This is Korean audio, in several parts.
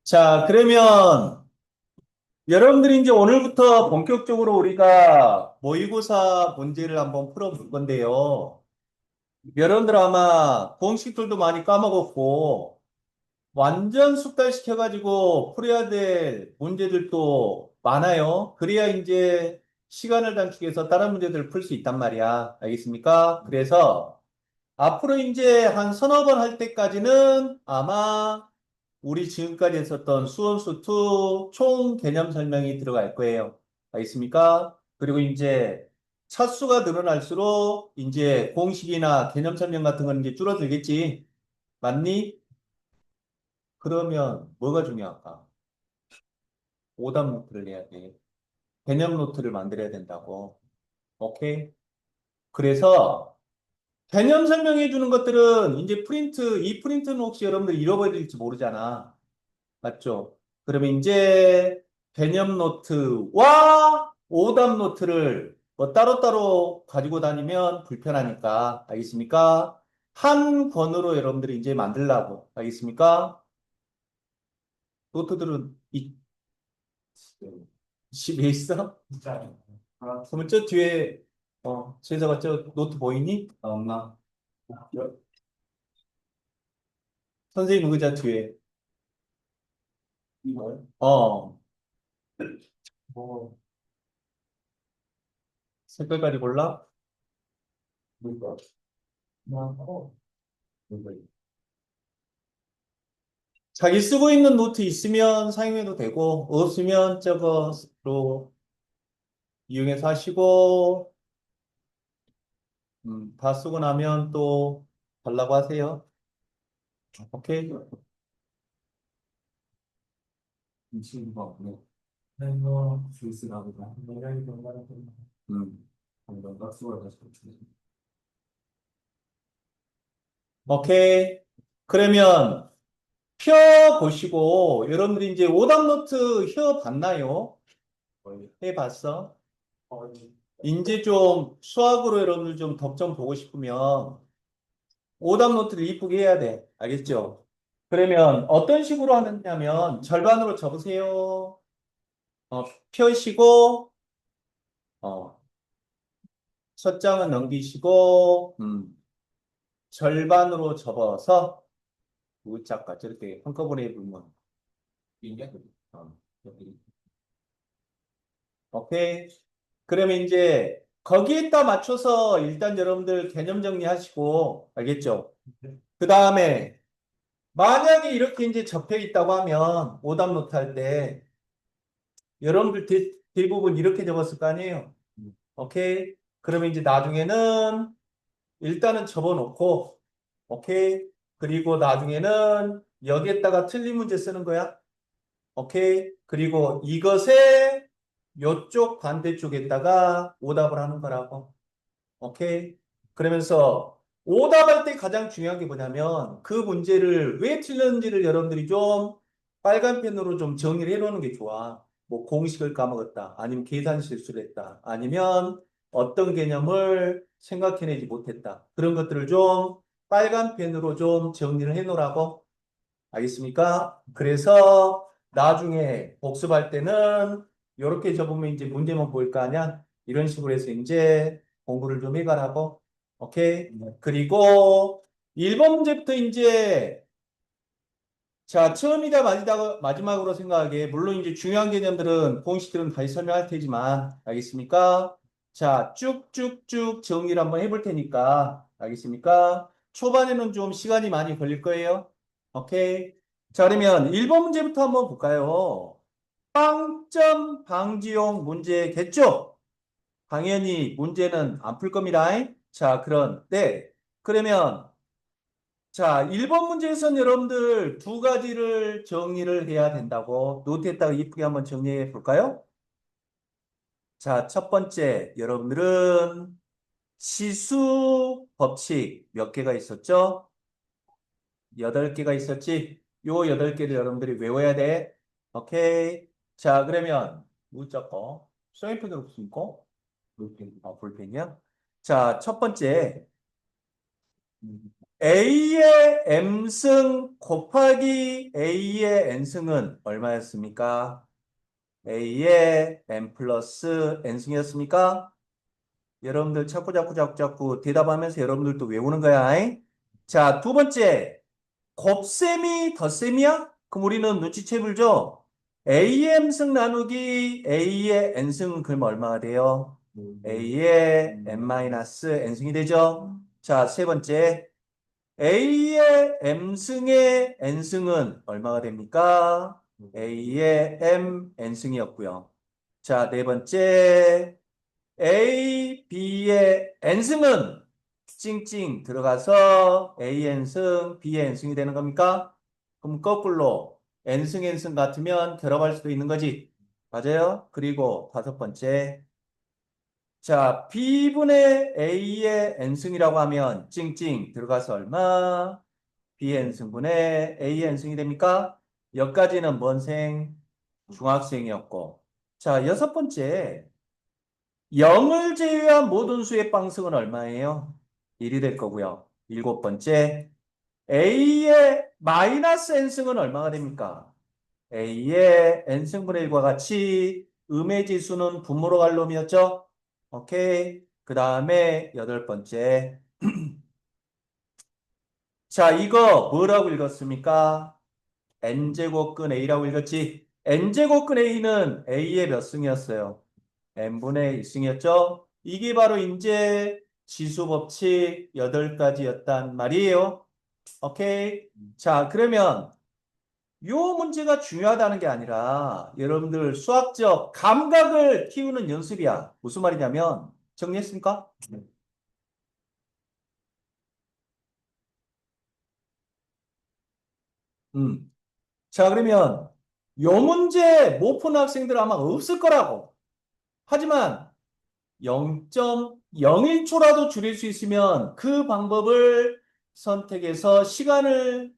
자, 그러면 여러분들이 이제 오늘부터 본격적으로 우리가 모의고사 문제를 한번 풀어볼 건데요. 여러분들 아마 공식들도 많이 까먹었고, 완전 숙달시켜가지고 풀어야 될 문제들도 많아요. 그래야 이제 시간을 단축해서 다른 문제들을 풀 수 있단 말이야. 알겠습니까? 그래서 앞으로 이제 한 서너 번 할 때까지는 아마 우리 지금까지 했었던 수원수 2 총 개념 설명이 들어갈 거예요. 알겠습니까? 그리고 이제 차수가 늘어날수록 이제 공식이나 개념 설명 같은 건 이제 줄어들겠지. 맞니? 그러면 뭐가 중요할까? 오답 노트를 내야 돼. 개념 노트를 만들어야 된다고. 오케이? 그래서 개념 설명해 주는 것들은 이제 이 프린트는 혹시 여러분들 잃어버릴지 모르잖아. 맞죠? 그러면 이제 개념 노트와 오답 노트를 뭐 따로따로 가지고 다니면 불편하니까. 알겠습니까? 한 권으로 여러분들이 이제 만들라고. 알겠습니까? 노트들은 집에 있어? 그러면 저 뒤에, 제자가 저 노트 보이니? 없나? 선생님 의자 뒤에. 이거요? 뭐, 색깔까지 골라? 뭘까? 뭐, 자기 쓰고 있는 노트 있으면 사용해도 되고, 없으면 저거로 이용해서 하시고, 다 쓰고 나면 또 달라고 하세요. 오케이? 이 친구가 없네. 스위스라고 음. 오케이. 그러면 펴 보시고, 여러분들이 이제 오답 노트 혀 봤나요? 해봤어? 이제 좀 수학으로 여러분들 좀 덕점 보고 싶으면 오답 노트를 이쁘게 해야 돼. 알겠죠? 그러면 어떤 식으로 하느냐면 절반으로 접으세요. 펴시고 어, 첫 장은 넘기시고 절반으로 접어서 우짝까지 이렇게 한꺼번에 해보면 이게 여기. 오케이. 그러면 이제 거기에다 맞춰서 일단 여러분들 개념 정리하시고 알겠죠? 그 다음에 만약에 이렇게 이제 접해 있다고 하면 오답 노트 할 때 여러분들 대부분 이렇게 적었을 거 아니에요? 오케이? 그러면 이제 나중에는 일단은 접어놓고 오케이? 그리고 나중에는 여기에다가 틀린 문제 쓰는 거야. 오케이? 그리고 이것의 요쪽 반대쪽에다가 오답을 하는 거라고. 오케이? 그러면서 오답할 때 가장 중요한 게 뭐냐면 그 문제를 왜 틀렸는지를 여러분들이 좀 빨간 펜으로 좀 정리를 해놓는 게 좋아. 뭐 공식을 까먹었다. 아니면 계산 실수를 했다. 아니면 어떤 개념을 생각해내지 못했다. 그런 것들을 좀 빨간 펜으로 좀 정리를 해놓으라고. 알겠습니까? 그래서 나중에 복습할 때는 이렇게 적으면 이제 문제만 보일 거 아니야? 이런 식으로 해서 이제 공부를 좀 해가라고. 오케이? 네. 그리고 1번 문제부터 이제 자, 처음이자 마지막으로 생각하기에 물론 이제 중요한 개념들은 공식들은 다시 설명할 테지만 알겠습니까? 자, 쭉쭉쭉 정리를 한번 해볼 테니까 알겠습니까? 초반에는 좀 시간이 많이 걸릴 거예요. 오케이. 자, 그러면 1번 문제부터 한번 볼까요? 빵점 방지용 문제겠죠? 당연히 문제는 안 풀 겁니다. 자, 그런데 그러면 자, 1번 문제에서는 여러분들 두 가지를 정리를 해야 된다고 노트에다가 이쁘게 한번 정리해 볼까요? 자, 첫 번째 여러분들은 치수 법칙 몇 개가 있었죠? 8개가 있었지? 요 8개를 여러분들이 외워야 돼. 오케이. 자, 그러면 무자 거. 쏘임펜으로 없습니까? 볼펜. 볼펜이야? 자, 첫 번째. A의 M승 곱하기 A의 N승은 얼마였습니까? A의 M 플러스 N승이었습니까? 여러분들 자꾸 대답하면서 여러분들도 외우는 거야. 잉? 자, 두 번째. 곱셈이 덧셈이야? 그럼 우리는 눈치채 불죠? AM승 나누기 A의 N승은 그럼 얼마가 돼요? A의 N-N승이 되죠? 자, 세 번째. A의 M승의 N승은 얼마가 됩니까? A의 M N승이었고요. 자, 네 번째. A, B의 N승은 찡찡 들어가서 A N승, B N승이 되는 겁니까? 그럼 거꾸로 N승, N승 같으면 결합할 수도 있는 거지. 맞아요? 그리고 다섯 번째. 자, B분의 A의 N승이라고 하면 찡찡 들어가서 얼마? B N승분의 A N승이 됩니까? 여기까지는 뭔 생? 중학생이었고. 자, 여섯 번째. 0을 제외한 모든 수의 빵승은 얼마예요? 1이 될 거고요. 일곱 번째, A의 마이너스 N승은 얼마가 됩니까? A의 N승분의 1과 같이 음의 지수는 분모로 갈 놈이었죠? 오케이. 그 다음에 여덟 번째. 자, 이거 뭐라고 읽었습니까? N제곱근 A라고 읽었지? N제곱근 A는 A의 몇 승이었어요? n분의 1승이었죠? 이게 바로 이제 지수법칙 8가지였단 말이에요. 오케이. 자, 그러면 요 문제가 중요하다는 게 아니라 여러분들 수학적 감각을 키우는 연습이야. 무슨 말이냐면 정리했습니까? 자, 그러면 요 문제 못 푸는 학생들 아마 없을 거라고. 하지만 0.01초라도 줄일 수 있으면 그 방법을 선택해서 시간을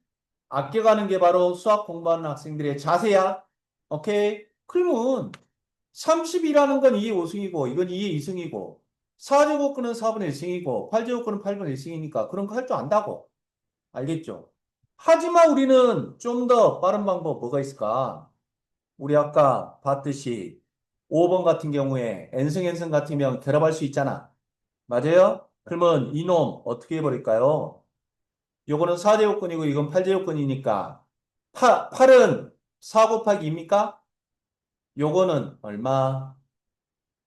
아껴가는 게 바로 수학 공부하는 학생들의 자세야. 오케이? 그러면 30이라는 건 2의 5승이고 이건 2의 2승이고 4제곱근은 4분의 1승이고 8제곱근은 8분의 1승이니까 그런 거 할 줄 안다고. 알겠죠? 하지만 우리는 좀 더 빠른 방법 뭐가 있을까? 우리 아까 봤듯이 5번 같은 경우에 n승 n승 같으면 결합할 수 있잖아. 맞아요? 그러면 이놈 어떻게 해버릴까요? 요거는 4제곱근이고 이건 8제곱근이니까 8은 4 곱하기 2입니까? 요거는 얼마?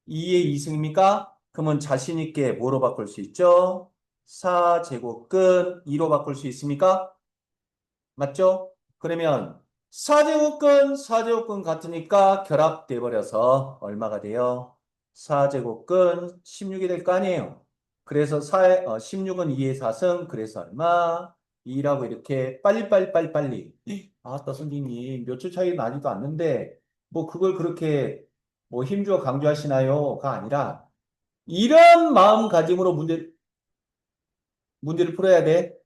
2의 2승입니까? 그러면 자신 있게 뭐로 바꿀 수 있죠? 4제곱근 2로 바꿀 수 있습니까? 맞죠? 그러면 4제곱근 같으니까 결합돼 버려서 얼마가 돼요? 4제곱근 16이 될 거 아니에요. 그래서 16은 2의 4승, 그래서 얼마? 2라고 이렇게 빨리. 아따, 선생님, 몇 초 차이 나지도 않는데, 뭐 그걸 그렇게 뭐 힘주어 강조하시나요?가 아니라, 이런 마음가짐으로 문제를 풀어야 돼.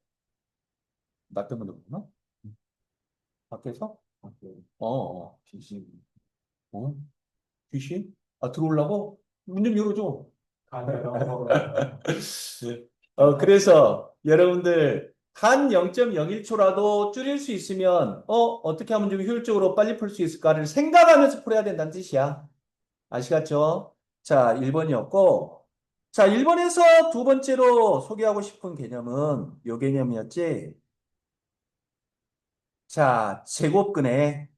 나 때문에 그러나? 밖에서? 귀신. 어? 귀신? 아, 들어오려고? 문 좀 열어줘. 그래서 여러분들 한 0.01초라도 줄일 수 있으면 어떻게 하면 좀 효율적으로 빨리 풀 수 있을까를 생각하면서 풀어야 된다는 뜻이야. 아시겠죠? 자, 1번이었고 자, 1번에서 두 번째로 소개하고 싶은 개념은 요 개념이었지. 자, 제곱근의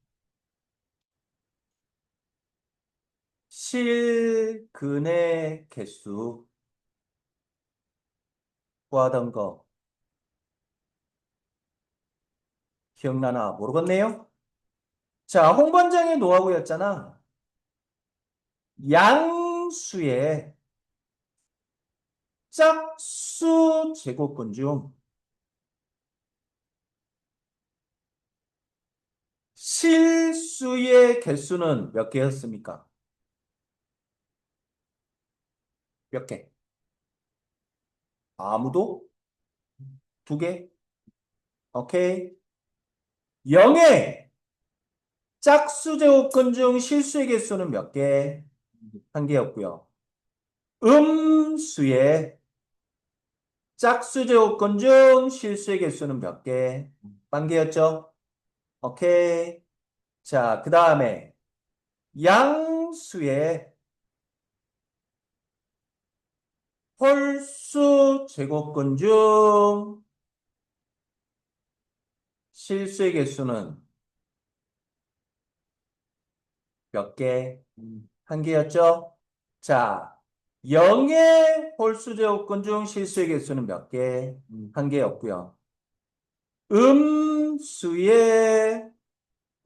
실근의 개수 구하던 거 기억나나 모르겠네요. 자, 홍반장의 노하우였잖아. 양수의 짝수 제곱근 중 실수의 개수는 몇 개였습니까? 몇 개? 아무도? 두 개? 오케이. 0의 짝수 제곱근 중 실수의 개수는 몇 개? 한 개였고요. 음수의 짝수 제곱근 중 실수의 개수는 몇 개? 만 개였죠? 오케이. 자, 그 다음에 양수의 홀수 제곱근 중 실수의 개수는 몇 개? 한 개였죠? 자, 0의 홀수 제곱근 중 실수의 개수는 몇 개? 한 개였고요. 음수의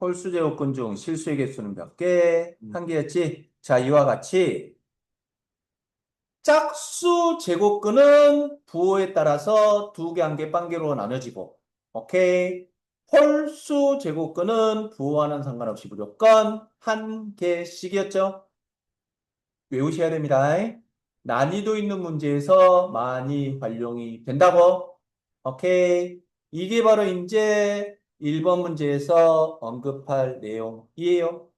홀수 제곱근 중 실수의 개수는 몇 개? 한 개였지? 자, 이와 같이 짝수 제곱근은 부호에 따라서 두 개, 한 개, 빵개로 나눠지고, 오케이? 홀수 제곱근은 부호와는 상관없이 무조건 한 개씩이었죠? 외우셔야 됩니다. 난이도 있는 문제에서 많이 활용이 된다고. 오케이. 이게 바로 이제 1번 문제에서 언급할 내용이에요.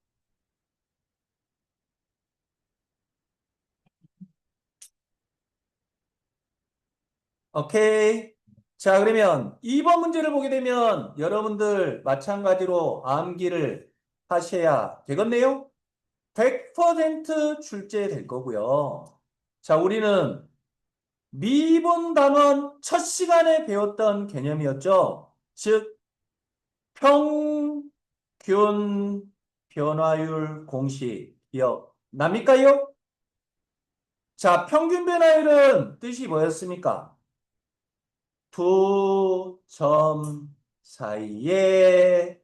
오케이. 자, 그러면 2번 문제를 보게 되면 여러분들 마찬가지로 암기를 하셔야 되겠네요. 100% 출제될 거고요. 자, 우리는 미분 단원 첫 시간에 배웠던 개념이었죠. 즉, 평균 변화율 공식 기억납니까요? 자, 평균 변화율은 뜻이 뭐였습니까? 두 점 사이에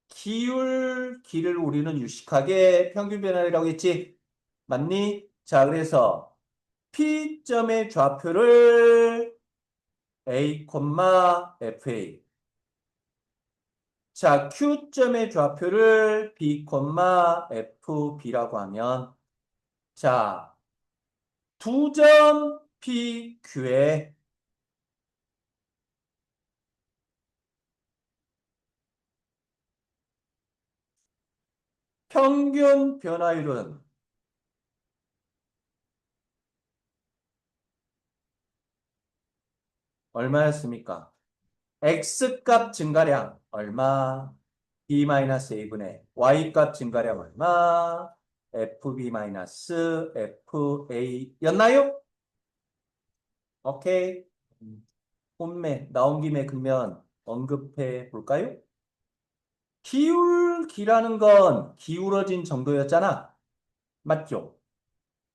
기울기를 우리는 유식하게 평균 변화율이라고 했지? 맞니? 자, 그래서 P점의 좌표를 A, FA. 자, Q점의 좌표를 B, FB라고 하면, 자, 두 점 PQ의 평균 변화율은 얼마였습니까? X값 증가량 얼마? B-A분의 Y값 증가량 얼마? FB-FA였나요? 오케이. 홈매 나온 김에 그러면 언급해 볼까요? 기울기라는 건 기울어진 정도였잖아. 맞죠?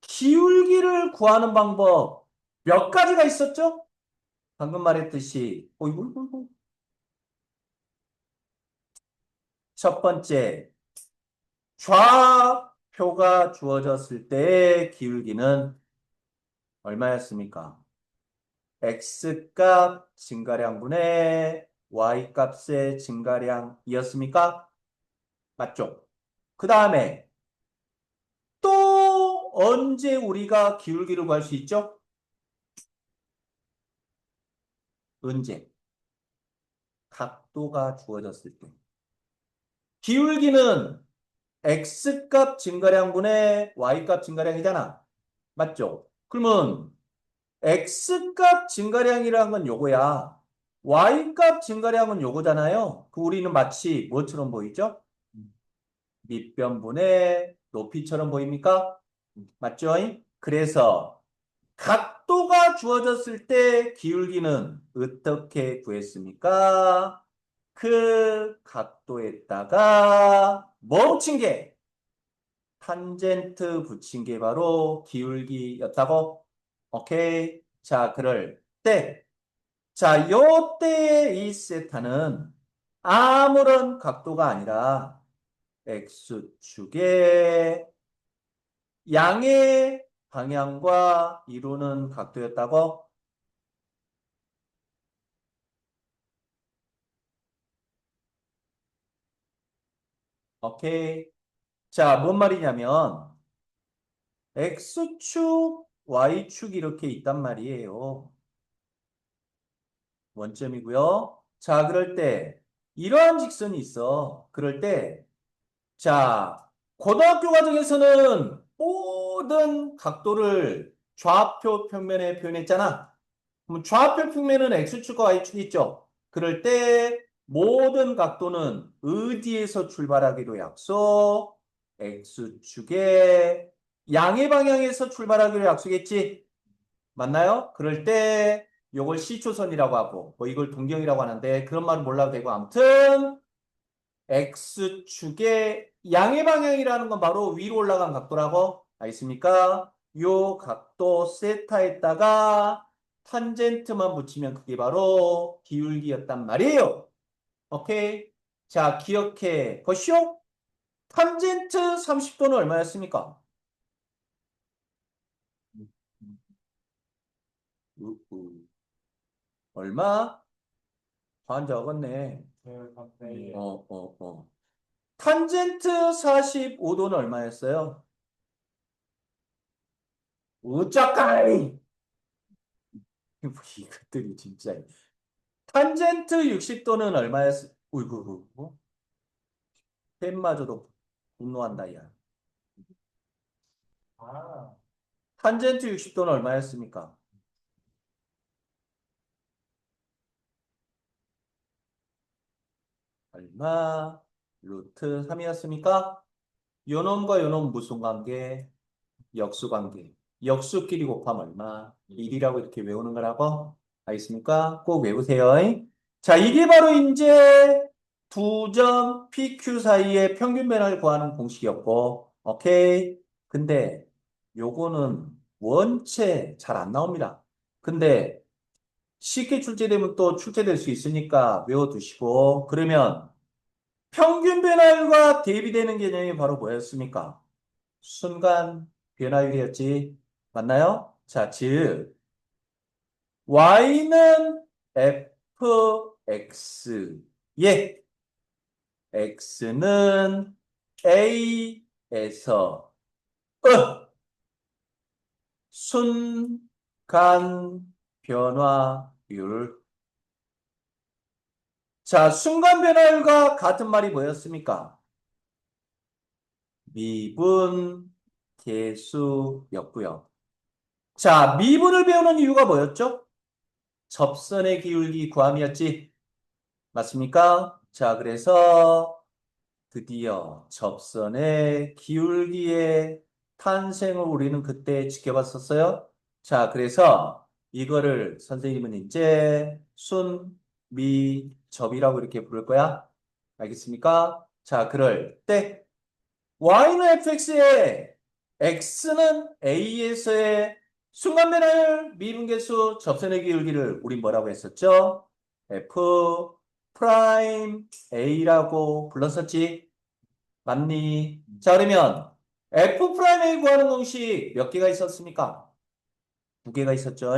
기울기를 구하는 방법 몇 가지가 있었죠? 방금 말했듯이 어이구, 첫 번째 좌표가 주어졌을 때의 기울기는 얼마였습니까? X값 증가량분의 Y값의 증가량이었습니까? 맞죠? 그 다음에 또 언제 우리가 기울기를 구할 수 있죠? 언제? 각도가 주어졌을 때. 기울기는 X값 증가량분의 Y값 증가량이잖아. 맞죠? 그러면 X값 증가량이라는 건 요거야. Y값 증가량은 요거잖아요. 그 우리는 마치 뭐처럼 보이죠? 밑변분의 높이처럼 보입니까? 맞죠? 그래서 각도가 주어졌을 때 기울기는 어떻게 구했습니까? 그 각도에다가 뭐 붙인 게? 탄젠트 붙인 게 바로 기울기였다고? 오케이. 자, 그럴 때. 자, 요 때의 이 세타는 아무런 각도가 아니라 X축의 양의 방향과 이루는 각도였다고? 오케이. 자, 뭔 말이냐면 X축, Y축 이렇게 있단 말이에요. 원점이고요. 자, 그럴 때 이러한 직선이 있어. 그럴 때 자, 고등학교 과정에서는 모든 각도를 좌표 평면에 표현했잖아. 그럼 좌표 평면은 X축과 Y축이 있죠? 그럴 때 모든 각도는 어디에서 출발하기로 약속? X축의 양의 방향에서 출발하기로 약속했지? 맞나요? 그럴 때 요걸 C초선이라고 하고 뭐 이걸 동경이라고 하는데 그런 말은 몰라도 되고 아무튼 X축의 양의 방향이라는 건 바로 위로 올라간 각도라고 알겠습니까? 요 각도 세타에다가 탄젠트만 붙이면 그게 바로 기울기였단 말이에요. 오케이? 자, 기억해 보시오. 탄젠트 30도는 얼마였습니까? 얼마? 반 적었네. 어. 탄젠트 45도는 얼마였어요? 우짜까이! 이것들이 진짜. 탄젠트 60도는 얼마였어? 우이구, 뭐? 펜마저도 분노한다, 야. 탄젠트 60도는 얼마였습니까? 얼마? 루트 3이었습니까? 요놈과 요놈 무슨 관계? 역수 관계. 역수끼리 곱하면 얼마? 1이라고 이렇게 외우는 거라고? 알겠습니까? 꼭 외우세요. 자, 이게 바로 이제 두 점 PQ 사이의 평균 변화를 구하는 공식이었고, 오케이? 근데 요거는 원체 잘 안 나옵니다. 근데 쉽게 출제되면 또 출제될 수 있으니까 외워두시고, 그러면 평균 변화율과 대비되는 개념이 바로 뭐였습니까? 순간 변화율이었지. 맞나요? 자, 즉, y는 fx, 예, x는 a에서 순간 변화율. 자, 순간 변화율과 같은 말이 뭐였습니까? 미분 계수였고요. 자, 미분을 배우는 이유가 뭐였죠? 접선의 기울기 구함이었지. 맞습니까? 자, 그래서 드디어 접선의 기울기의 탄생을 우리는 그때 지켜봤었어요. 자, 그래서 이거를 선생님은 이제 순미접이라고 이렇게 부를 거야. 알겠습니까? 자, 그럴 때 y는 fx에 x는 a에서의 순간변화율 미분계수 접선의 기울기를 우린 뭐라고 했었죠? f 프라임 a라고 불렀었지. 맞니? 자, 그러면 f 프라임 a 구하는 공식 몇 개가 있었습니까? 두 개가 있었죠.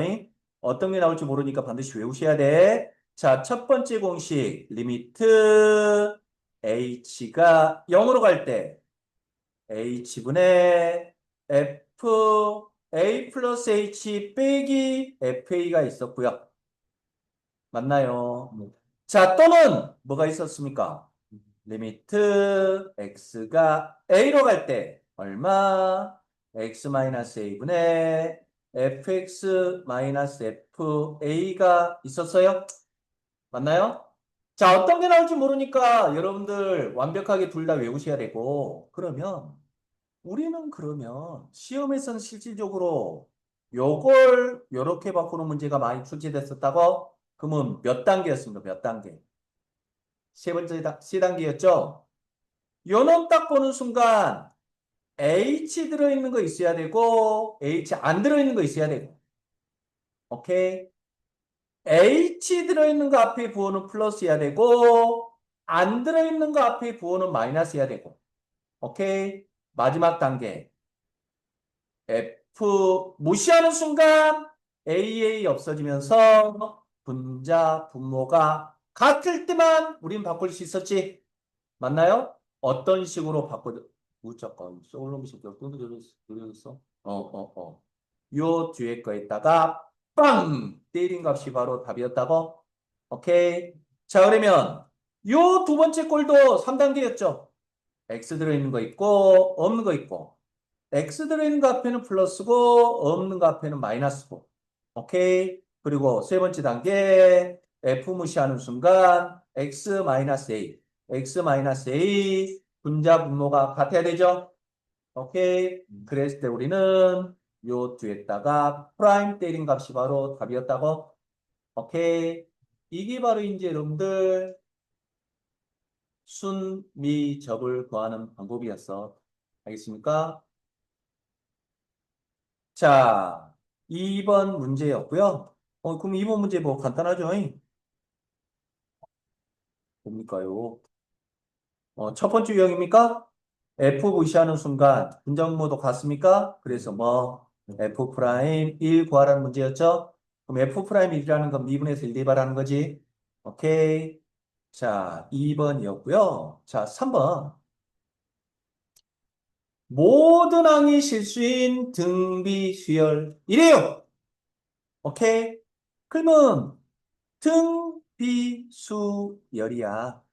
어떤 게 나올지 모르니까 반드시 외우셔야 돼. 자, 첫 번째 공식 리미트 h가 0으로 갈 때 h분의 f a 플러스 h 빼기 fa가 있었고요. 맞나요? 자, 또는 뭐가 있었습니까? 리미트 x가 a로 갈 때 얼마? x 마이너스 a분의 fx 마이너스 fa가 있었어요? 맞나요? 자, 어떤 게 나올지 모르니까 여러분들 완벽하게 둘 다 외우셔야 되고, 그러면 우리는 그러면 시험에서는 실질적으로 요걸 요렇게 바꾸는 문제가 많이 출제됐었다고? 그러면 몇 단계였습니까? 몇 단계? 세 번째 세 단계였죠? 요놈 딱 보는 순간 H 들어있는 거 있어야 되고 H 안 들어있는 거 있어야 되고 오케이? H 들어있는 거 앞에 부호는 플러스여야 되고 안 들어있는 거 앞에 부호는 마이너스여야 되고 오케이? 마지막 단계 F 무시하는 순간 AA 없어지면서 분자, 분모가 같을 때만 우린 바꿀 수 있었지. 맞나요? 어떤 식으로 바꿔? 잠깐, 솔로미 새끼가 또 늘어졌어. 요 뒤에 거에다가 빵! 때린 값이 바로 답이었다고? 오케이. 자, 그러면 요 두 번째 꼴도 3단계였죠. X 들어있는 거 있고, 없는 거 있고. X 들어있는 거 앞에는 플러스고, 없는 거 앞에는 마이너스고. 오케이. 그리고 세 번째 단계 F 무시하는 순간 X-A, X-A 분자 분모가 같아야 되죠? 오케이. 그랬을 때 우리는 요 뒤에다가 프라임 때린 값이 바로 답이었다고. 오케이. 이게 바로 이제 여러분들 순미접을 구하는 방법이었어. 알겠습니까? 자, 2번 문제였고요. 그럼 2번 문제 뭐 간단하죠? 뭡니까요? 첫 번째 유형입니까? F 무시하는 순간 분정모도 같습니까? 그래서 뭐 F 프라임 1 구하라는 문제였죠? 그럼 F 프라임 1이라는 건 미분에서 1 대입하라는 거지. 오케이. 자, 2번이었고요. 자, 3번. 모든 항이 실수인 등비 수열 이래요. 오케이. 그러면 등비 수열이야.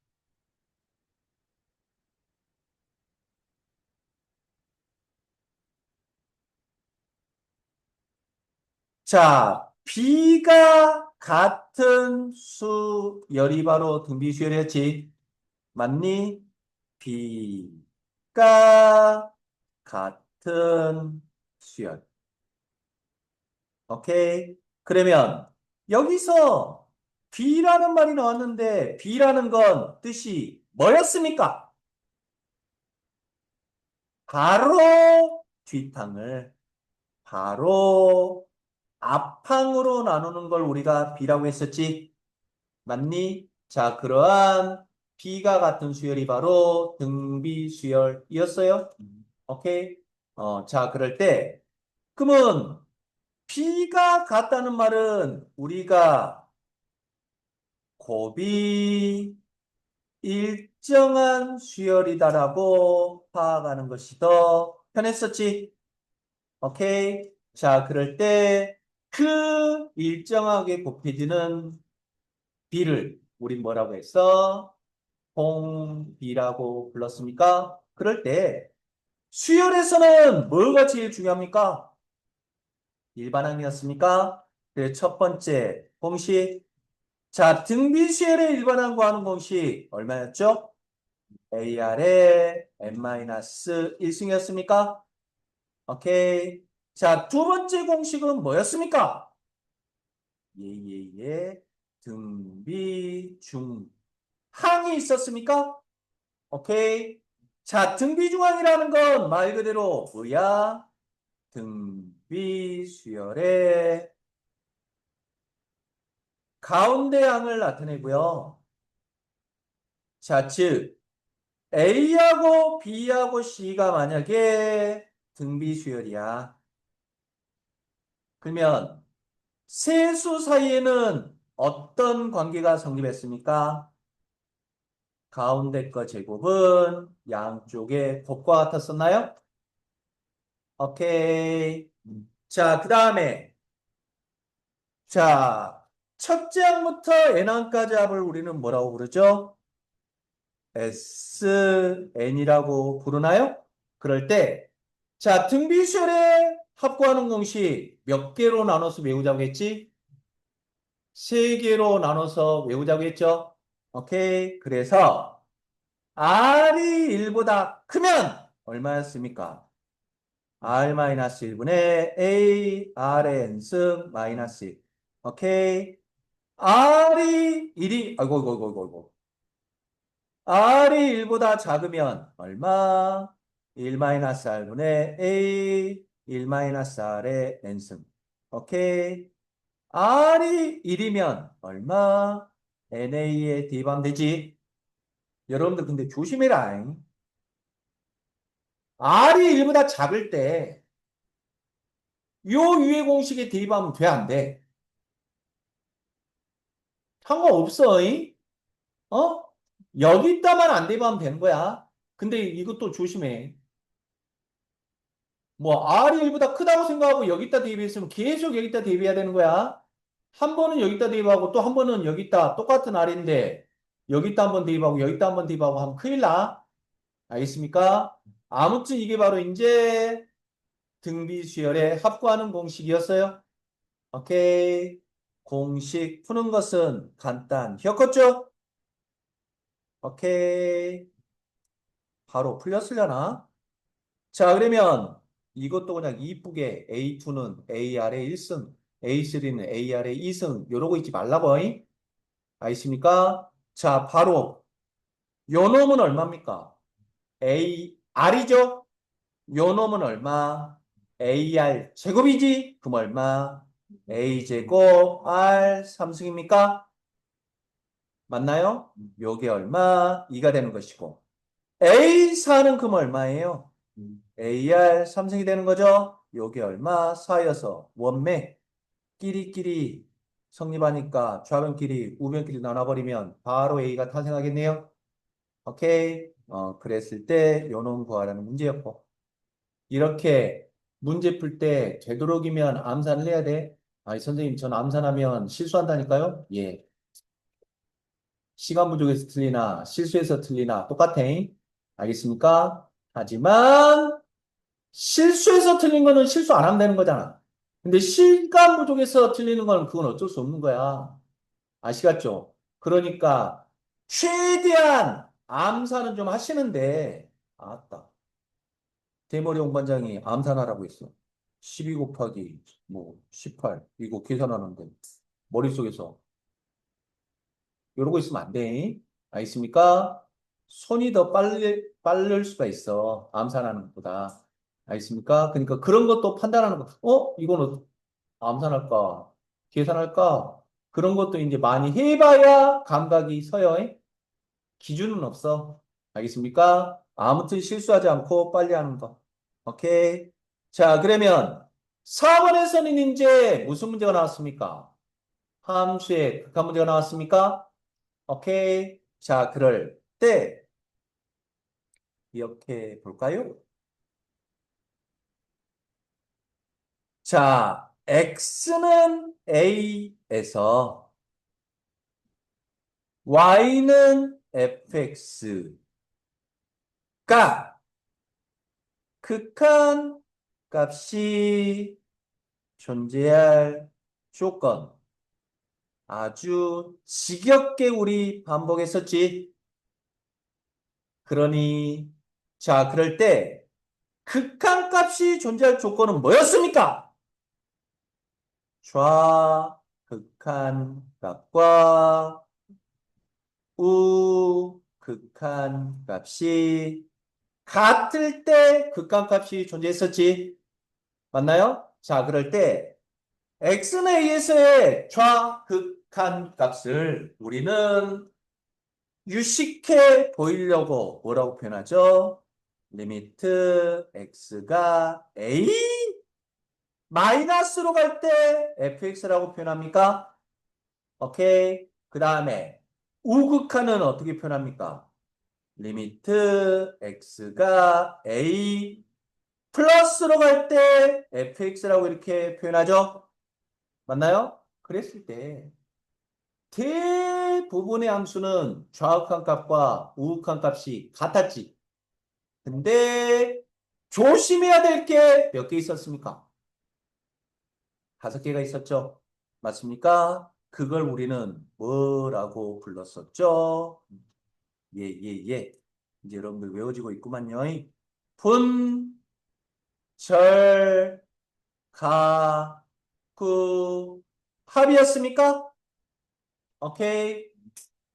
자, B가 같은 수열이 바로 등비수열이었지. 맞니? B가 같은 수열. 오케이. 그러면 여기서 B라는 말이 나왔는데 B라는 건 뜻이 뭐였습니까? 바로 뒷항을 바로 앞항으로 나누는 걸 우리가 B라고 했었지. 맞니? 자, 그러한 B가 같은 수열이 바로 등비 수열이었어요. 오케이? 자, 그럴 때, 그러면 B가 같다는 말은 우리가 곱이 일정한 수열이다라고 파악하는 것이 더 편했었지. 오케이? 자, 그럴 때 그 일정하게 곱해지는 B를 우린 뭐라고 했어? 공비라고 불렀습니까? 그럴 때 수열에서는 뭐가 제일 중요합니까? 일반항이었습니까? 첫 번째 공식. 자, 등비수열의 일반항 구하는 공식 얼마였죠? AR의 n-1승이었습니까? 오케이. 자, 두 번째 공식은 뭐였습니까? 예예예. 등비중 항이 있었습니까? 오케이. 자, 등비중항이라는 건 말 그대로 뭐야? 등비수열의 가운데 항을 나타내고요. 자, 즉 A하고 B하고 C가 만약에 등비수열이야. 그러면 세수 사이에는 어떤 관계가 성립했습니까? 가운데 거 제곱은 양쪽의 곱과 같았었나요? 오케이. 자, 그 다음에 자, 첫째 항부터 n항까지 합을 우리는 뭐라고 부르죠? SN이라고 부르나요? 그럴 때, 자, 등비수열의 합구하는 공식 몇 개로 나눠서 외우자고 했지? 세 개로 나눠서 외우자고 했죠? 오케이. 그래서 R이 1보다 크면 얼마였습니까? R-1분의 A, R의 n승 마이너스 1. 오케이. R이 1이, 아이고, 아이고, 아이고, 아이고. R이 1보다 작으면 얼마? 1-R분의 A, 1-R의 n승. 오케이. R이 1이면 얼마? NA에 대입하면 되지. 여러분들 근데 조심해라. R이 1보다 작을 때 요 유의 공식에 대입하면 돼, 안 돼? 상관없어. 어? 여기다만 안 대입하면 되는 거야. 근데 이것도 조심해. 뭐 R이 1보다 크다고 생각하고 여기다 대입했으면 계속 여기다 대입해야 되는 거야. 한 번은 여기다 대입하고 또 한 번은 여기다 똑같은 R인데 여기다 한 번 대입하고 여기다 한 번 대입하고 하면 큰일 나. 알겠습니까? 아무튼 이게 바로 이제 등비수열의 합구하는 공식이었어요. 오케이. 공식 푸는 것은 간단히었겠죠? 오케이. 바로 풀렸으려나? 자, 그러면 이것도 그냥 이쁘게 A2는 A 아래 1승, A3는 A 아래 2승, 요러고 있지 말라고. 잉? 아시십니까? 자, 바로 요 놈은 얼마입니까? AR이죠? 요 놈은 얼마? AR 제곱이지? 그럼 얼마? A 제곱 R 3승입니까? 맞나요? 요게 얼마? 2가 되는 것이고. A4는 그럼 얼마예요? AR 3승이 되는 거죠? 요게 얼마? 4여서 원매 끼리끼리 성립하니까 좌변끼리 우변끼리 나눠버리면 바로 A가 탄생하겠네요. 오케이. 그랬을 때 요놈 구하라는 문제였고. 이렇게 문제 풀 때 되도록이면 암산을 해야 돼. 아니, 선생님, 전 암산하면 실수한다니까요? 예. 시간 부족해서 틀리나, 실수해서 틀리나, 똑같아. 알겠습니까? 하지만, 실수해서 틀린 거는 실수 안 하면 되는 거잖아. 근데 시간 부족해서 틀리는 건 그건 어쩔 수 없는 거야. 아시겠죠? 그러니까, 최대한 암산은 좀 하시는데, 아따. 대머리 홍반장이 암산하라고 했어. 12 곱하기 뭐 18 이거 계산하는데 머릿속에서 이러고 있으면 안 돼. 알겠습니까? 손이 더 빠를 수가 있어. 암산하는 것보다. 알겠습니까? 그러니까 그런 것도 판단하는 거. 이거는 암산할까? 계산할까? 그런 것도 이제 많이 해봐야 감각이 서요. 기준은 없어. 알겠습니까? 아무튼 실수하지 않고 빨리 하는 거. 오케이. 자, 그러면 4번에서는 이제 무슨 문제가 나왔습니까? 함수의 극한 문제가 나왔습니까? 오케이. 자, 그럴 때 이렇게 볼까요? 자, x는 a에서 y는 fx가 극한 값이 존재할 조건. 아주 지겹게 우리 반복했었지. 그러니, 자, 그럴 때 극한값이 존재할 조건은 뭐였습니까? 좌극한값과 우극한값이 같을 때 극한값이 존재했었지. 맞나요? 자, 그럴 때 x는 a에서의 좌극한값을 우리는 유식해 보이려고 뭐라고 표현하죠? 리미트 x가 a 마이너스로 갈 때 fx라고 표현합니까? 오케이. 그 다음에 우극한은 어떻게 표현합니까? 리미트 x가 a 플러스로 갈 때 fx라고 이렇게 표현하죠? 맞나요? 그랬을 때 대부분의 함수는 좌극한 값과 우극한 값이 같았지. 근데 조심해야 될 게 몇 개 있었습니까? 5개가 있었죠. 맞습니까? 그걸 우리는 뭐라고 불렀었죠? 예, 예, 예. 이제 여러분들 외워지고 있구만요. 분, 절, 가, 구, 합이었습니까? 오케이.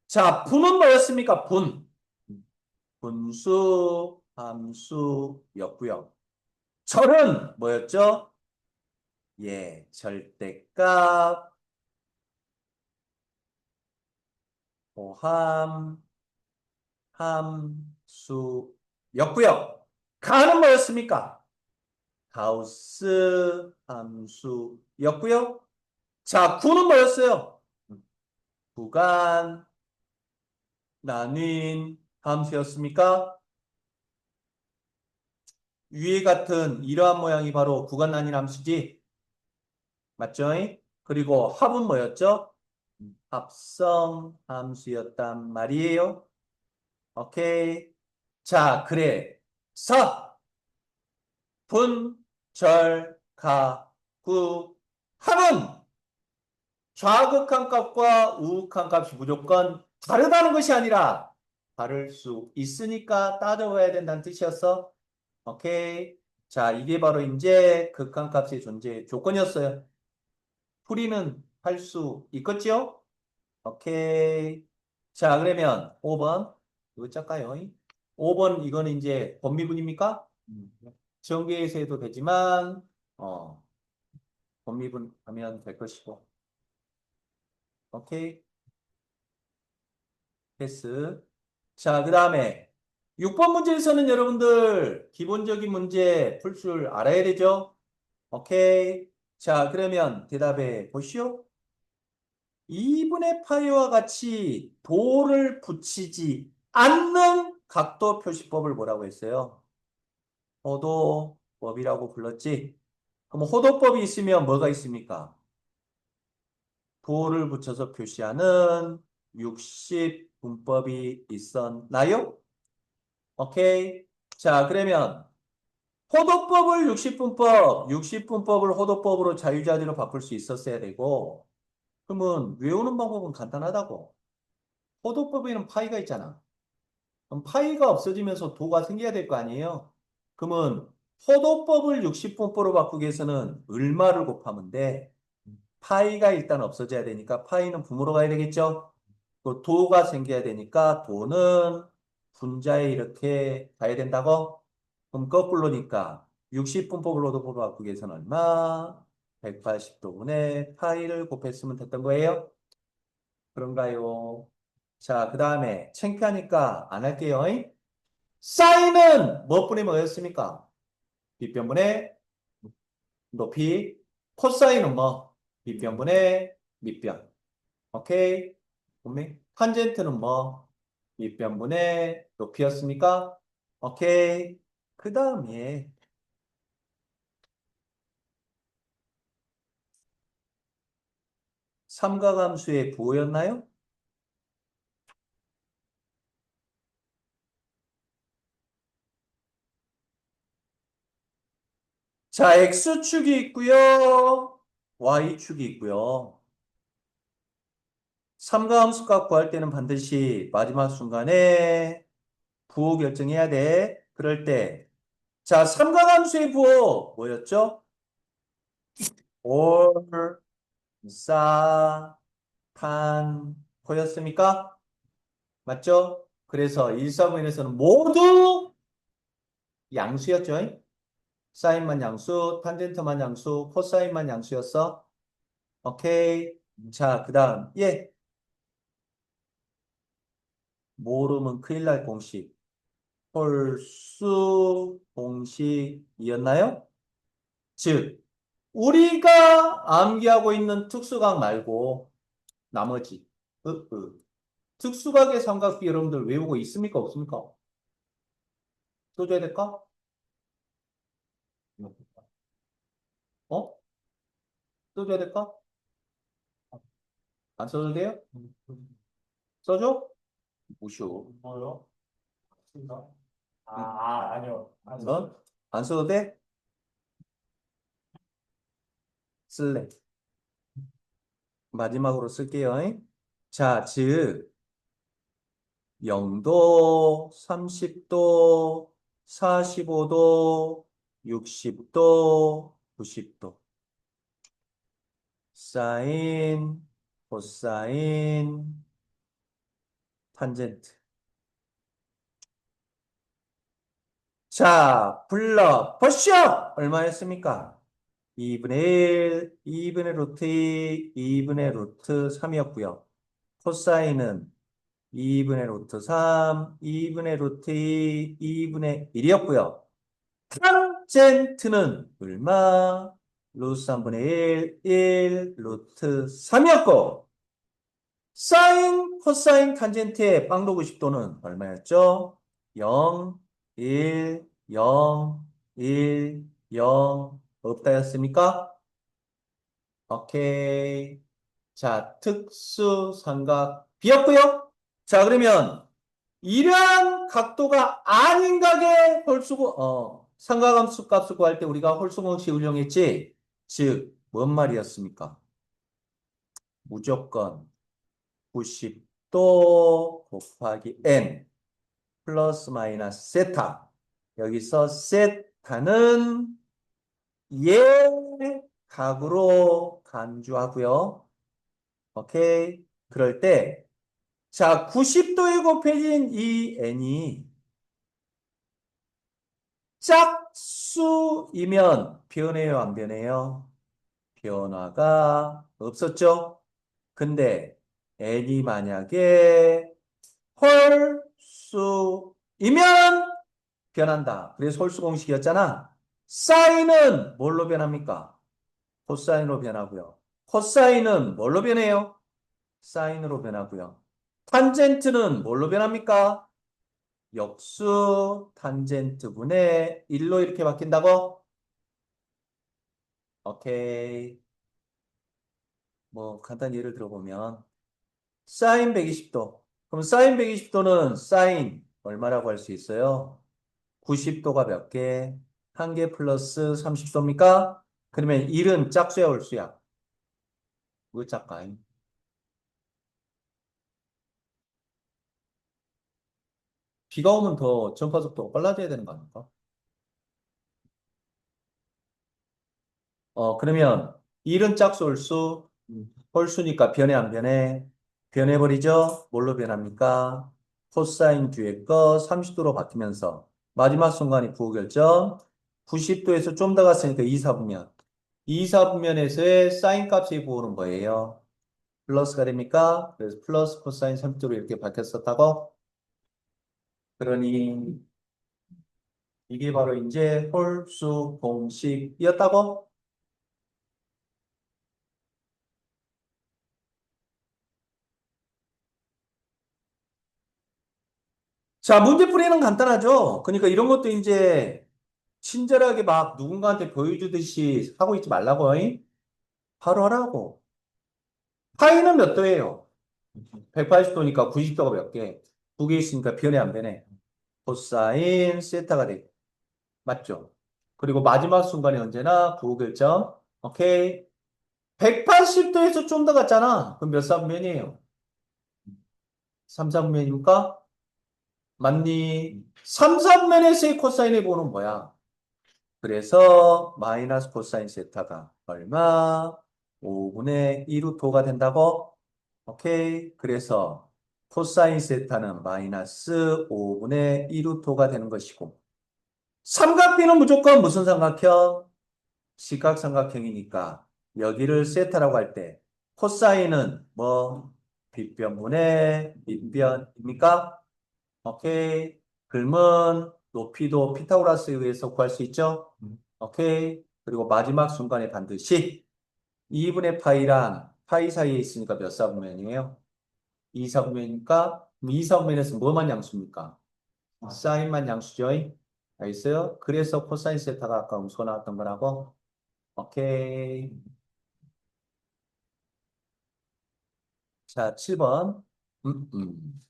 자, 분은 뭐였습니까? 분. 분수, 함수였고요. 절은 뭐였죠? 예, 절대값, 포함, 함수였고요. 가는 뭐였습니까? 가우스 함수였고요. 자, 구는 뭐였어요? 구간, 나뉜 함수였습니까? 위에 같은 이러한 모양이 바로 구간 나뉜 함수지. 맞죠? 그리고 합은 뭐였죠? 합성 함수였단 말이에요. 오케이. 자, 그래서 분, 절, 가, 구, 합은 좌극한 값과 우극한 값이 무조건 다르다는 것이 아니라 다를 수 있으니까 따져봐야 된다는 뜻이었어. 오케이. 자, 이게 바로 이제 극한값의 존재 조건이었어요. 풀이는 할 수 있겠죠? 오케이. 자, 그러면 5번. 이거 짤까요? 5번 이거는 이제 범미분입니까? 정비에서 해도 되지만 범미분 하면 될 것이고. 오케이. 패스. 자, 그 다음에 6번 문제에서는 여러분들 기본적인 문제 풀 줄 알아야 되죠? 오케이. 자, 그러면 대답해 보시오. 2분의 파이와 같이 도를 붙이지 않는 각도 표시법을 뭐라고 했어요? 호도법이라고 불렀지? 그럼 호도법이 있으면 뭐가 있습니까? 도를 붙여서 표시하는 60분법이 있었나요? 오케이. 자, 그러면 호도법을 60분법을 호도법으로 자유자재로 바꿀 수 있었어야 되고, 그러면 외우는 방법은 간단하다고. 호도법에는 파이가 있잖아. 그럼 파이가 없어지면서 도가 생겨야 될 거 아니에요? 그러면 호도법을 60분법으로 바꾸기 위해서는 얼마를 곱하면 돼? 파이가 일단 없어져야 되니까 파이는 분모로 가야 되겠죠? 그 도가 생겨야 되니까 도는 분자에 이렇게 가야 된다고? 그럼 거꾸로니까 60분법을 호도법으로 바꾸기 위해서는 얼마? 180도분의 파이를 곱했으면 됐던 거예요? 그런가요? 자, 그 다음에 창피하니까 안 할게요. 사인은 무엇분의 뭐였습니까? 빗변분의 높이. 코사인은 뭐? 빗변분의 밑변. 오케이? 분명 탄젠트는 뭐? 밑변분의 높이였습니까? 오케이? 그 다음에 삼각함수의 부호였나요? 자, X축이 있고요. Y축이 있고요. 삼가함수 값 구할 때는 반드시 마지막 순간에 부호 결정해야 돼. 그럴 때. 자, 삼각함수의 부호 뭐였죠? 올, 싸, 탄, 호였습니까? 맞죠? 그래서 1사분에서는 모두 양수였죠? 사인만 양수, 탄젠트만 양수, 코사인만 양수였어. 오케이. 자, 그 다음. 예. 모르면 큰일 날 공식. 홀수 공식이었나요? 즉, 우리가 암기하고 있는 특수각 말고 나머지 특수각의 삼각비 여러분들 외우고 있습니까? 없습니까? 써줘야 될까? 어? 써줘야 될까? 안 써도 돼요? 써줘? 무쇼. 뭐요? 쓴다? 아니요. 안 넌? 안 써도 돼? 쓸래. 마지막으로 쓸게요. 자, 즉 0도, 30도, 45도, 60도, 90도. 사인, 코사인, 탄젠트. 자, 불러 보시오! 얼마였습니까? 2분의 1, 2분의 루트 2, 2분의 루트 3이었고요. 코사인은 2분의 루트 3, 2분의 루트 2, 2분의 1이었고요. 탄젠트는 얼마? 루트 3분의 1, 1, 루트 3이었고, 사인, 코사인, 탄젠트의 빵도 90도는 얼마였죠? 0, 1, 0, 1, 0, 없다였습니까? 오케이. 자, 특수 삼각 비었고요. 자, 그러면 이러한 각도가 아닌 각의 삼각함수 값을 구할 때 우리가 홀수공식 운용했지? 즉, 뭔 말이었습니까? 무조건 90도 곱하기 n 플러스 마이너스 세타. 여기서 세타는 각으로 간주하고요. 오케이. 그럴 때, 자, 90도에 곱해진 이 n이 짝수이면 변해요, 안 변해요? 변화가 없었죠? 근데 n이 만약에 홀수이면 변한다. 그래서 홀수 공식이었잖아. 사인은 뭘로 변합니까? 코사인으로 변하고요. 코사인은 뭘로 변해요? 사인으로 변하고요. 탄젠트는 뭘로 변합니까? 역수 탄젠트분의 1로 이렇게 바뀐다고? 오케이. 뭐 간단히 예를 들어보면 사인 120도. 그럼 사인 120도는 사인 얼마라고 할 수 있어요? 90도가 몇 개? 한 개 플러스 30도입니까? 그러면 1은 짝수야, 홀수야? 왜 짝까? 비가 오면 더 전파 속도가 빨라져야 되는 거 아닙니까? 그러면 1은 짝수, 홀수? 홀수니까 변해, 안 변해? 변해버리죠? 뭘로 변합니까? 코사인 뒤에 거 30도로 바뀌면서 마지막 순간이 부호결정 90도에서 좀 더 갔으니까 2사분면 2사분면에서의 사인 값의 부호는 뭐예요? 플러스가 됩니까? 그래서 플러스 코사인 30도로 이렇게 바뀌었었다고? 그러니 이게 바로 이제 홀수 공식이었다고? 자, 문제풀이는 간단하죠? 그러니까 이런 것도 이제 친절하게 막 누군가한테 보여주듯이 하고 있지 말라고, 잉? 바로 하라고. 파이는 몇 도예요? 180도니까 90도가 몇 개? 두 개 있으니까 변해, 안 변해? 코사인 세타가 돼. 맞죠? 그리고 마지막 순간이 언제나 부호결정. 오케이. 180도에서 좀 더 갔잖아. 그럼 몇 사분면이에요? 3사분면입니까? 맞니? 3사분면에서의 코사인의 부호는 뭐야? 그래서 마이너스 코사인 세타가 얼마? 5분의 2루토가 된다고? 오케이. 그래서 코사인 세타는 마이너스 5분의 2루토가 되는 것이고 삼각비는 무조건 무슨 삼각형? 시각삼각형이니까 여기를 세타라고 할 때 코사인은 뭐 빗변분의 밑변입니까? 오케이. 그러면 높이도 피타고라스에 의해서 구할 수 있죠? 오케이. 그리고 마지막 순간에 반드시 2분의 파이랑 파이 사이에 있으니까 몇 사분면이에요? 2사분면이니까 2사분면에서 뭐만 양수입니까? 사인만 양수죠? 알겠어요? 그래서 코사인 세타가 아까 음수가 나왔던 거라고? 오케이. 자, 7번. 음, 음.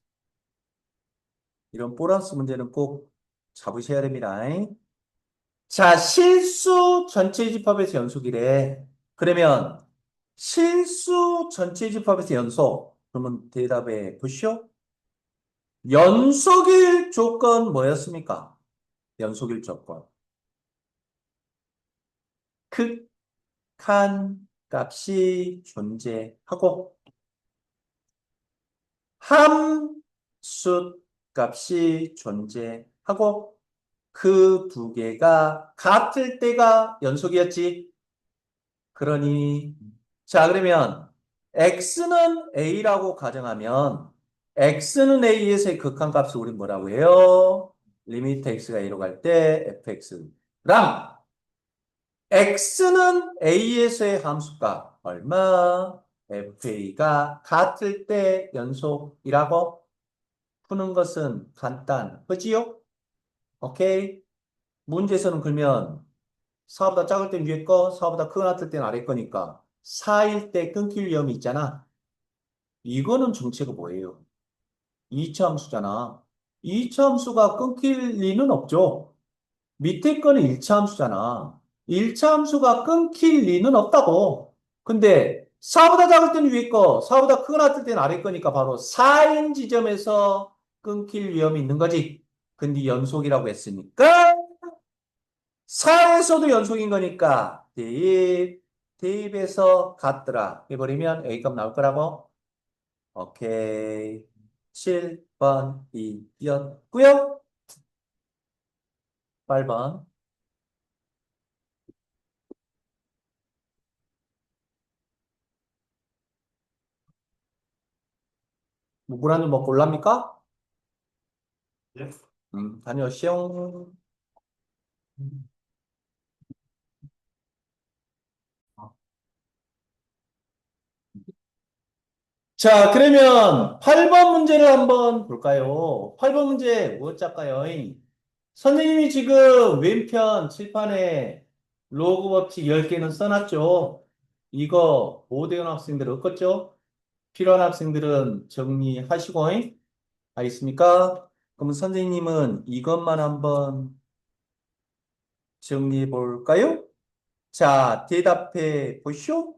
이런 보너스 문제는 꼭 잡으셔야 됩니다. 자, 실수 전체 집합에서 연속이래. 그러면 실수 전체 집합에서 연속. 그러면 대답해 보시오. 연속일 조건 뭐였습니까? 연속일 조건. 극한 값이 존재하고 함수 값이 존재하고 그 두 개가 같을 때가 연속이었지. 그러니 자 그러면 x는 a라고 가정하면 x는 a에서의 극한값을 우리 뭐라고 해요? 리미트 x가 a로 갈 때 fx랑 x는 a에서의 함수가 얼마? fa가 같을 때 연속이라고 푸는 것은 간단하지요? 오케이? 문제에서는 그러면 4보다 작을 땐 위에 거, 4보다 크거나 같을 땐 아래 거니까 4일 때 끊길 위험이 있잖아. 이거는 정체가 뭐예요? 2차 함수잖아. 2차 함수가 끊길 리는 없죠. 밑에 거는 1차 함수잖아. 1차 함수가 끊길 리는 없다고. 근데 4보다 작을 때는 위에 거, 4보다 크거나 때는 아래 거니까 바로 4인 지점에서 끊길 위험이 있는 거지. 근데 연속이라고 했으니까 4에서도 연속인 거니까 대입에서 같더라 해버리면 여기값 나올 거라고. 오케이. 7번이었고요. 8번. 물 한 잔 먹고 올랍니까? 예. 다녀오시오. 자, 그러면 8번 문제를 한번 볼까요? 8번 문제 무엇 작까요? 선생님이 지금 왼편 칠판에 로그 법칙 10개는 써놨죠? 이거 못외운 학생들 없겠죠? 필요한 학생들은 정리하시고, 알겠습니까? 그럼 선생님은 이것만 한번 정리해 볼까요? 자, 대답해 보시오.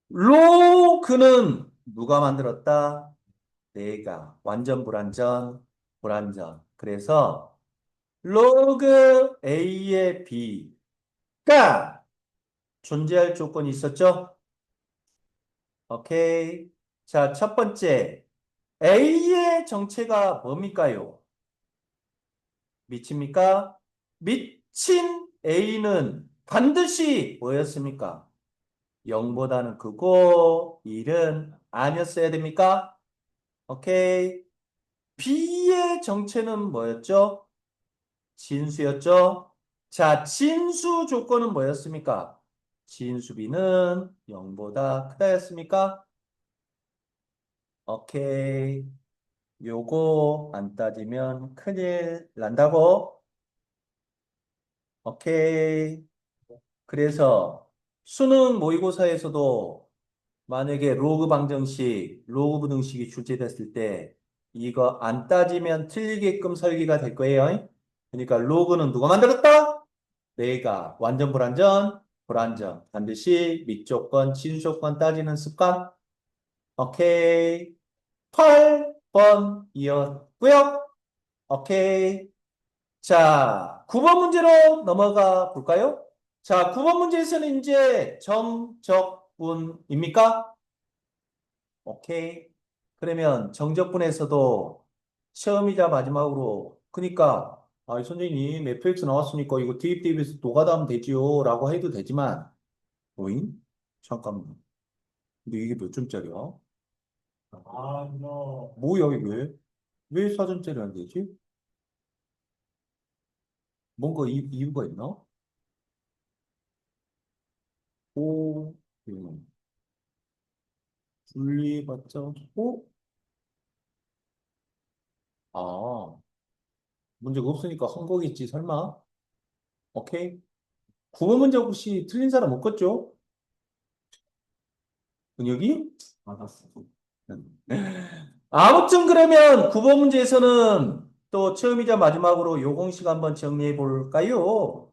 로그는 누가 만들었다? 내가. 완전 불완전, 불완전. 그래서 로그 A의 B가 존재할 조건이 있었죠? 오케이. 자, 첫 번째. A의 정체가 뭡니까요? 미칩니까? 미친 A는 반드시 뭐였습니까? 0보다는 크고 1은 아니었어야 됩니까? 오케이. B의 정체는 뭐였죠? 진수였죠? 자, 진수 조건은 뭐였습니까? 진수 B는 0보다 크다였습니까? 오케이. 요거 안 따지면 큰일 난다고? 오케이. 그래서 수능 모의고사에서도 만약에 로그 방정식, 로그 부등식이 출제됐을 때 이거 안 따지면 틀리게끔 설계가 될 거예요. 그러니까 로그는 누가 만들었다? 내가. 완전 불완전, 불완전. 반드시 밑조건, 진수조건 따지는 습관. 오케이. 8번이었고요. 오케이. 자, 9번 문제로 넘어가 볼까요? 자, 9번 문제에서는 이제 정적분입니까? 오케이. 그러면 정적분에서도 처음이자 마지막으로, 그러니까, 아, 선생님, FX 나왔으니까 이거 대입대입해서 노가다 하면 되지요. 라고 해도 되지만, 오잉? 잠깐만. 근데 이게 몇 점짜리야? 아, 뭐. 뭐야, 이게? 왜 4점짜리 안 되지? 뭔가 이유가 있나? 오, 분리받자, 오? 아, 문제가 없으니까 한 거겠지, 설마? 오케이. 9번 문제 혹시 틀린 사람 없겠죠? 은혁이? 맞았어. 아무튼 그러면 9번 문제에서는 또 처음이자 마지막으로 요 공식 한번 정리해 볼까요?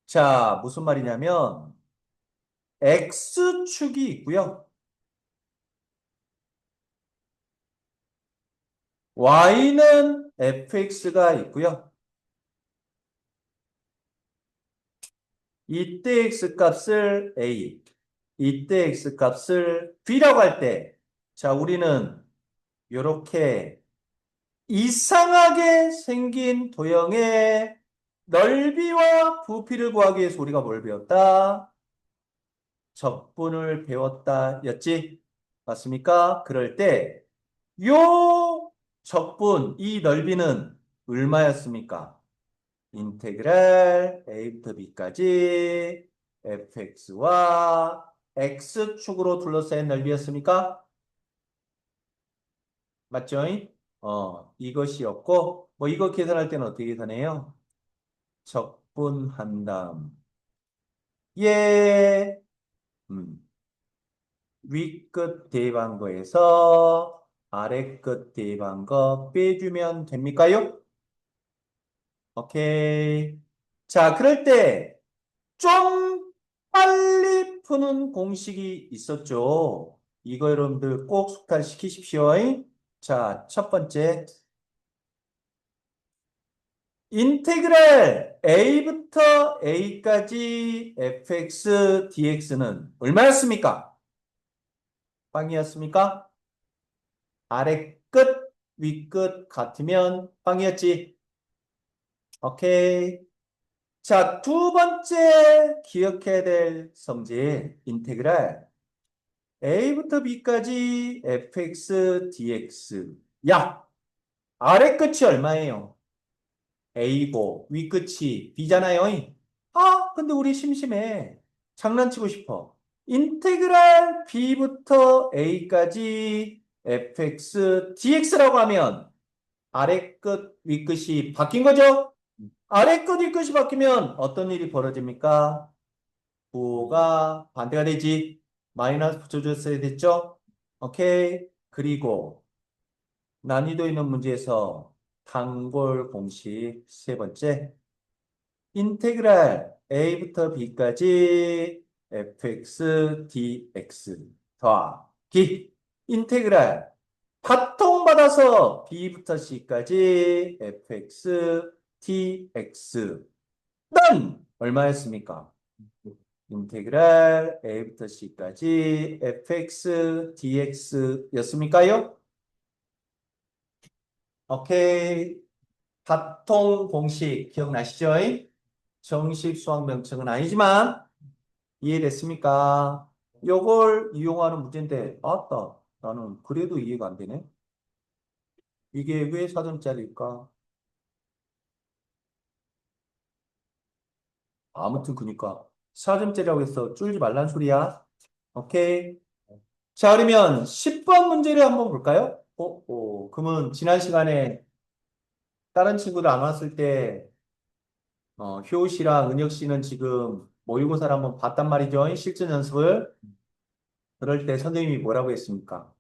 자, 무슨 말이냐면 X축이 있고요. Y는 fx가 있고요. 이때 x 값을 a, 이때 x 값을 b라고 할 때, 자, 우리는 이렇게 이상하게 생긴 도형의 넓이와 부피를 구하기 위해서 우리가 뭘 배웠다? 적분을 배웠다 였지? 맞습니까? 그럴 때, 요 적분, 이 넓이는 얼마였습니까? 인테그랄 a부터 b까지 fx와 x축으로 둘러싸인 넓이였습니까? 맞죠? 이것이었고, 뭐 이거 계산할 때는 어떻게 계산해요? 적분한 다음, 예, 음, 위끝 대입한 거에서 아래끝 대입한 거 빼주면 됩니까요? 오케이. 자, 그럴 때 좀 빨리 푸는 공식이 있었죠. 이거 여러분들 꼭 숙달시키십시오. 자, 첫 번째. 인테그랄 a부터 a까지 fx dx는 얼마였습니까? 빵이었습니까? 아래 끝, 위 끝 같으면 빵이었지. 오케이. 자, 두 번째 기억해야 될 성질, 인테그랄 a부터 b까지 fx dx. 야, 아래 끝이 얼마예요? a고 위 끝이 b잖아요. 아, 근데 우리 심심해. 장난치고 싶어. 인테그랄 b부터 a까지 fx dx라고 하면 아래 끝, 위 끝이 바뀐 거죠? 아래 끝, 위 끝이 바뀌면 어떤 일이 벌어집니까? 부호가 반대가 되지. 마이너스 붙여줬어야 됐죠? 오케이. 그리고 난이도 있는 문제에서 단골 공식 세 번째. 인테그랄 a부터 b까지 fx dx 더하기 인테그랄 파통받아서 b부터 c까지 fx dx는 얼마였습니까? 인테그랄 a부터 c까지 fx dx였습니까요? 오케이. 파통 공식 기억나시죠? 정식 수학 명칭은 아니지만 이해됐습니까? 요걸 이용하는 문제인데, 아따, 나는 그래도 이해가 안 되네. 이게 왜 4점짜리일까? 아무튼 그니까 4점짜리라고 해서 쫄지 말란 소리야. 오케이. 자, 그러면 10번 문제를 한번 볼까요? 그러면 지난 시간에 다른 친구들 안 왔을 때, 효우 씨랑 은혁 씨는 지금 모의고사를 한번 봤단 말이죠. 실전 연습을. 그럴 때 선생님이 뭐라고 했습니까?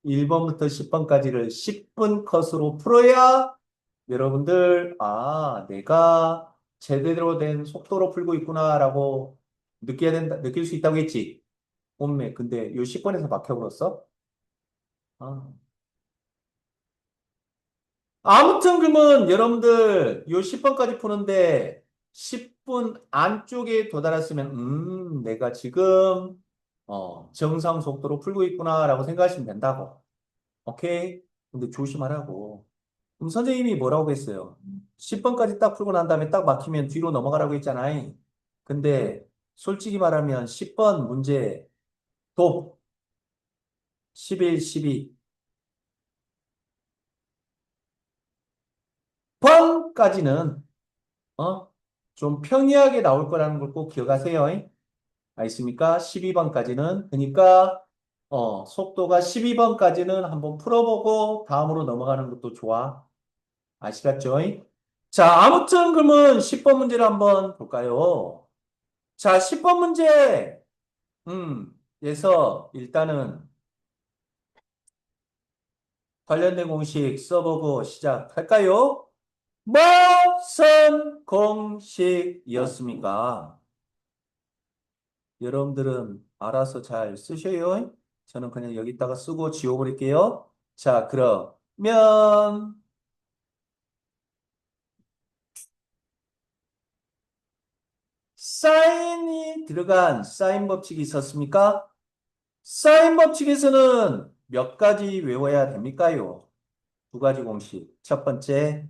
1번부터 10번까지를 10분 컷으로 풀어야 여러분들, 아, 내가 제대로 된 속도로 풀고 있구나라고 느낄 수 있다고 했지. 엄매, 근데 요 10번에서 막혀버렸어? 아. 아무튼 그러면 여러분들 요 10번까지 푸는데 10분 안쪽에 도달했으면, 내가 지금, 정상 속도로 풀고 있구나라고 생각하시면 된다고. 오케이? 근데 조심하라고. 그럼 선생님이 뭐라고 했어요? 10번까지 딱 풀고 난 다음에 딱 막히면 뒤로 넘어가라고 했잖아요. 근데 솔직히 말하면 10번 문제 돕 11, 12 번까지는 좀 평이하게 나올 거라는 걸 꼭 기억하세요. 알겠습니까? 12번까지는 그러니까 속도가 12번까지는 한번 풀어보고 다음으로 넘어가는 것도 좋아. 아시겠죠? 자, 아무튼 그러면 10번 문제를 한번 볼까요? 자, 10번 문제. 에서 일단은 관련된 공식 써보고 시작할까요? 무슨 공식이었습니까? 여러분들은 알아서 잘 쓰셔요. 저는 그냥 여기다가 쓰고 지워버릴게요. 자, 그러면 사인이 들어간 사인 법칙이 있었습니까? 사인 법칙에서는 몇 가지 외워야 됩니까요? 두 가지 공식. 첫 번째,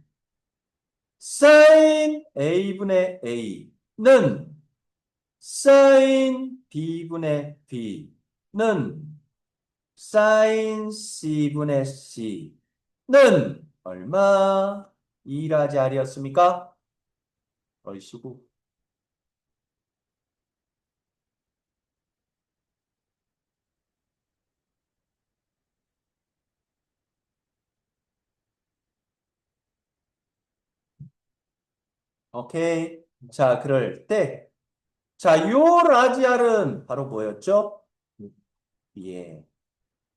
sin A분의 A는 sin B분의 B는 sin C분의 C는 얼마? 2라지알이었습니까? 얼씨구. 오케이. 자, 그럴 때. 자, 요 라지알은 바로 뭐였죠? 예.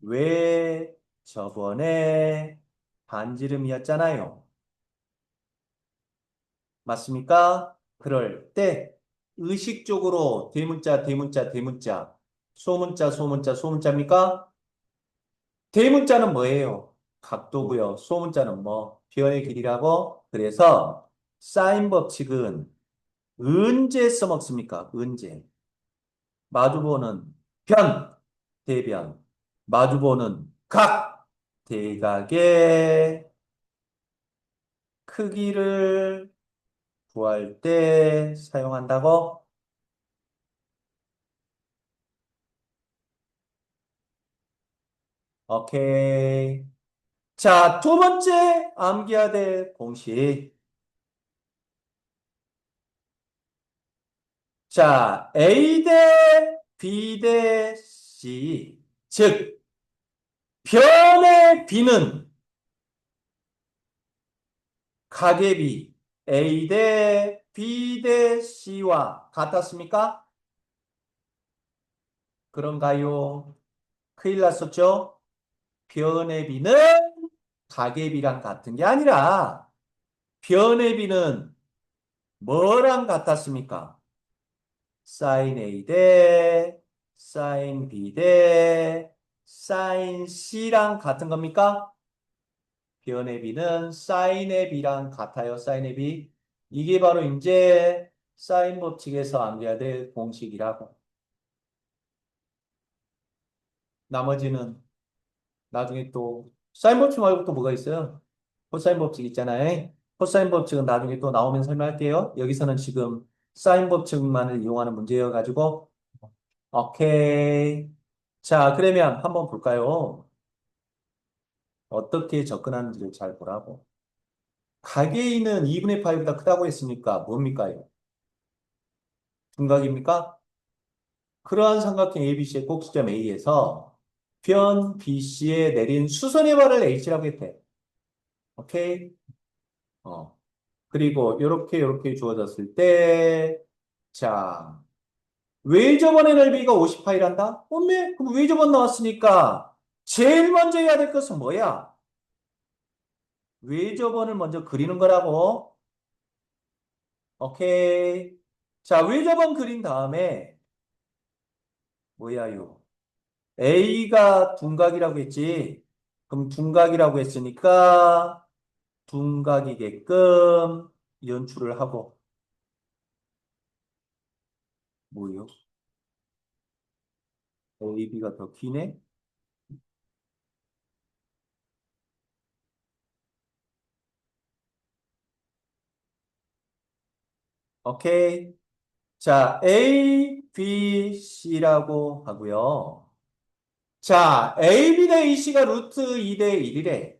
왜 저번에 반지름이었잖아요. 맞습니까? 그럴 때 의식적으로 대문자, 대문자, 대문자, 소문자, 소문자, 소문자입니까? 대문자는 뭐예요? 각도고요. 소문자는 뭐? 변의 길이라고. 그래서 사인 법칙은 언제 써먹습니까? 언제? 마주보는 변, 대변. 마주보는 각, 대각의 크기를 구할 때 사용한다고? 오케이. 자, 두 번째 암기해야 될 공식. 자, A 대 B 대 C. 즉, 변의 B는 각의 B, A 대 B 대 C와 같았습니까? 그런가요? 큰일 났었죠? 변의 B는 각의 B랑 같은 게 아니라 변의 B는 뭐랑 같았습니까? 사인 A 대 사인 B 대 사인 C랑 같은 겁니까? 변의 B는 사인의 B랑 같아요. 사인의 B. 이게 바로 이제 사인 법칙에서 암기해야 될 공식이라고. 나머지는 나중에 또 사인 법칙 말고 또 뭐가 있어요? 코사인 법칙 있잖아요. 코사인 법칙은 나중에 또 나오면 설명할게요. 여기서는 지금 사인 법칙만을 이용하는 문제여가지고 오케이. 자, 그러면 한번 볼까요? 어떻게 접근하는지를 잘 보라고. 가게인은 2분의 파이보다 크다고 했으니까 뭡니까? 이거? 둔각입니까? 그러한 삼각형 ABC의 꼭지점 A에서 변 BC에 내린 수선의 발을 H라고 했대. 오케이? 어. 그리고 요렇게 주어졌을 때, 자, 외접원의 넓이가 50파이란다? 어메? 그럼 외접원 나왔으니까 제일 먼저 해야 될 것은 뭐야? 외접원을 먼저 그리는 거라고. 오케이. 자, 외접원 그린 다음에 뭐야요? A가 둔각이라고 했지. 그럼 둔각이라고 했으니까 둔각이게끔 연출을 하고 뭐요? AB가 더 기네? 오케이. 자, A, B, C라고 하고요. 자, AB 대 EC가 루트 2대 1이래.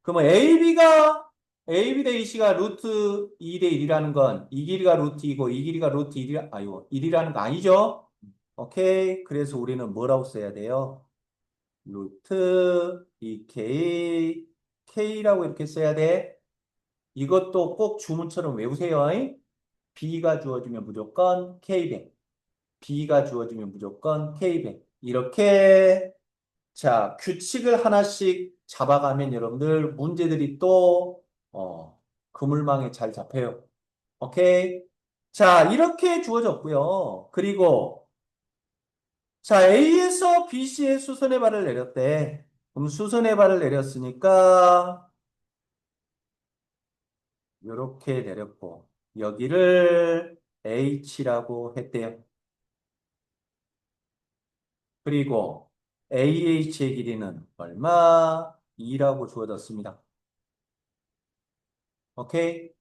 그러면 AB 대 EC가 루트 2대 1이라는 건 이 길이가 루트 2고 이 길이가 루트 1이라, 아유, 1이라는 거 아니죠? 오케이. 그래서 우리는 뭐라고 써야 돼요? 루트 2K, K라고 이렇게 써야 돼. 이것도 꼭 주문처럼 외우세요. B가 주어지면 무조건 K백. B가 주어지면 무조건 K백. 이렇게 자, 규칙을 하나씩 잡아가면 여러분들 문제들이 또 그물망에 잘 잡혀요. 오케이? 자, 이렇게 주어졌고요. 그리고 자, A에서 BC의 수선의 발을 내렸대. 그럼 수선의 발을 내렸으니까 이렇게 내렸고 여기를 H라고 했대요. 그리고 AH의 길이는 얼마? 2라고 주어졌습니다. 오케이?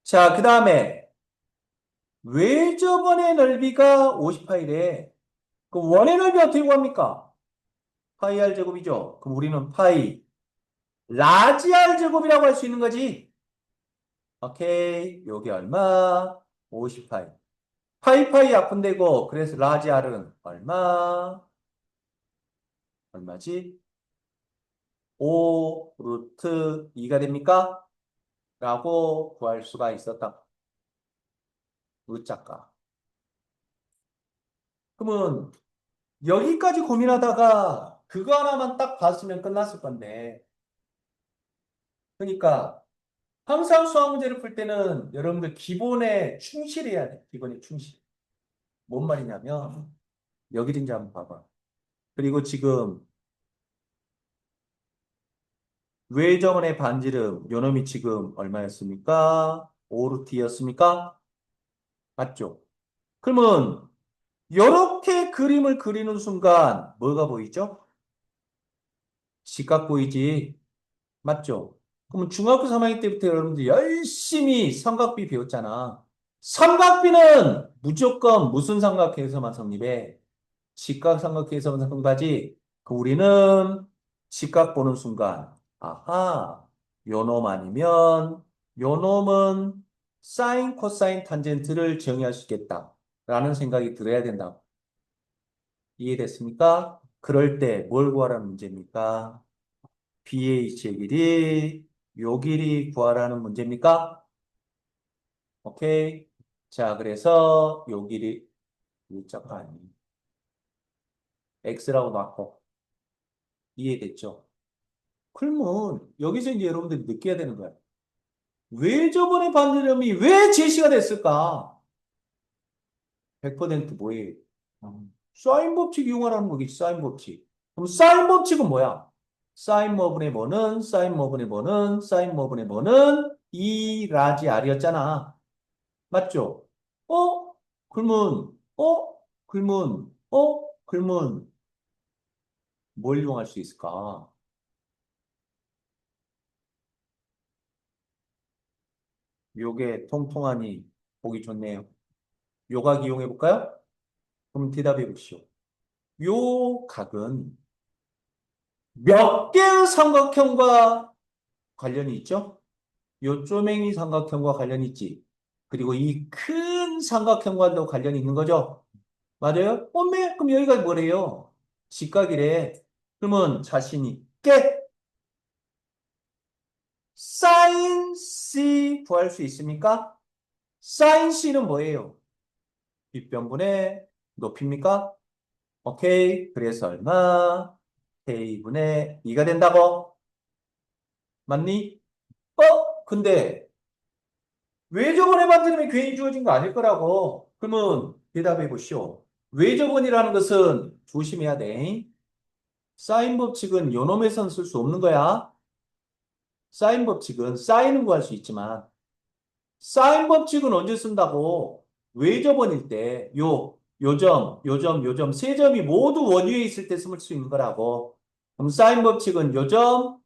자, 그 다음에 외접원의 넓이가 50파이래. 그럼 원의 넓이 어떻게 구합니까? 파이 r 제곱이죠. 그럼 우리는 파이 라지 r 제곱이라고 할 수 있는 거지. 오케이. 요게 얼마? 50파이. 파이 약분되고 그래서 라지 r은 얼마? 얼마지? 5 루트 2가 됩니까? 라고 구할 수가 있었다. 루짝가. 그러면 여기까지 고민하다가 그거 하나만 딱 봤으면 끝났을 건데. 그러니까 항상 수학 문제를 풀 때는 여러분들 기본에 충실해야 돼. 기본에 충실. 뭔 말이냐면, 여기를 이제 한번 봐봐. 그리고 지금 외정원의 반지름, 요놈이 지금 얼마였습니까? 5루트였습니까? 맞죠? 그러면, 이렇게 그림을 그리는 순간, 뭐가 보이죠? 직각 보이지? 맞죠? 그럼 중학교 3학년 때부터 여러분들 열심히 삼각비 배웠잖아. 삼각비는 무조건 무슨 삼각형에서만 성립해? 직각삼각형에서만 성립하지. 그 우리는 직각 보는 순간, 아하, 요놈 아니면 요놈은 사인, 코사인, 탄젠트를 정의할 수 있겠다. 라는 생각이 들어야 된다. 이해됐습니까? 그럴 때 뭘 구하라는 문제입니까? BH의 길이, 요 길이 구하라는 문제입니까? 오케이. 자, 그래서 요 길이, 잠깐, X라고 놨고, 이해됐죠? 그러면 여기서 이제 여러분들이 느껴야 되는 거야. 왜 저번에 반지름이 왜 제시가 됐을까? 100% 뭐예요? 사인 법칙 이용하라는 거겠지, 사인 법칙. 그럼 사인 법칙은 뭐야? 사인 머분의 뭐는, 사인 머분의 뭐는, 사인 머분의 뭐는 이 라지 R이었잖아. 맞죠? 어? 그러면, 그러면 뭘 이용할 수 있을까? 요게 통통하니 보기 좋네요. 요각 이용해 볼까요? 그럼 대답해 보시오. 요 각은 몇 개의 삼각형과 관련이 있죠? 요 쪼맹이 삼각형과 관련이 있지. 그리고 이 큰 삼각형과도 관련이 있는 거죠? 맞아요? 네. 그럼 여기가 뭐래요? 직각이래. 그러면 자신 있게 사인 C 구할 수 있습니까? 사인 C는 뭐예요? 빗변분의 높이입니까? 오케이. 그래서 얼마? K분의 2가 된다고? 맞니? 근데 외접원의 반지름이 괜히 주어진 거 아닐 거라고. 그러면 대답해 보시오. 외접원이라는 것은 조심해야 돼. 사인 법칙은 요놈에선 쓸 수 없는 거야. 사인 법칙은 사인은 구할 수 있지만 사인 법칙은 언제 쓴다고? 외접원일 때, 요점 세 점이 모두 원위에 있을 때 쓸 수 있는 거라고. 그럼 사인 법칙은 요점.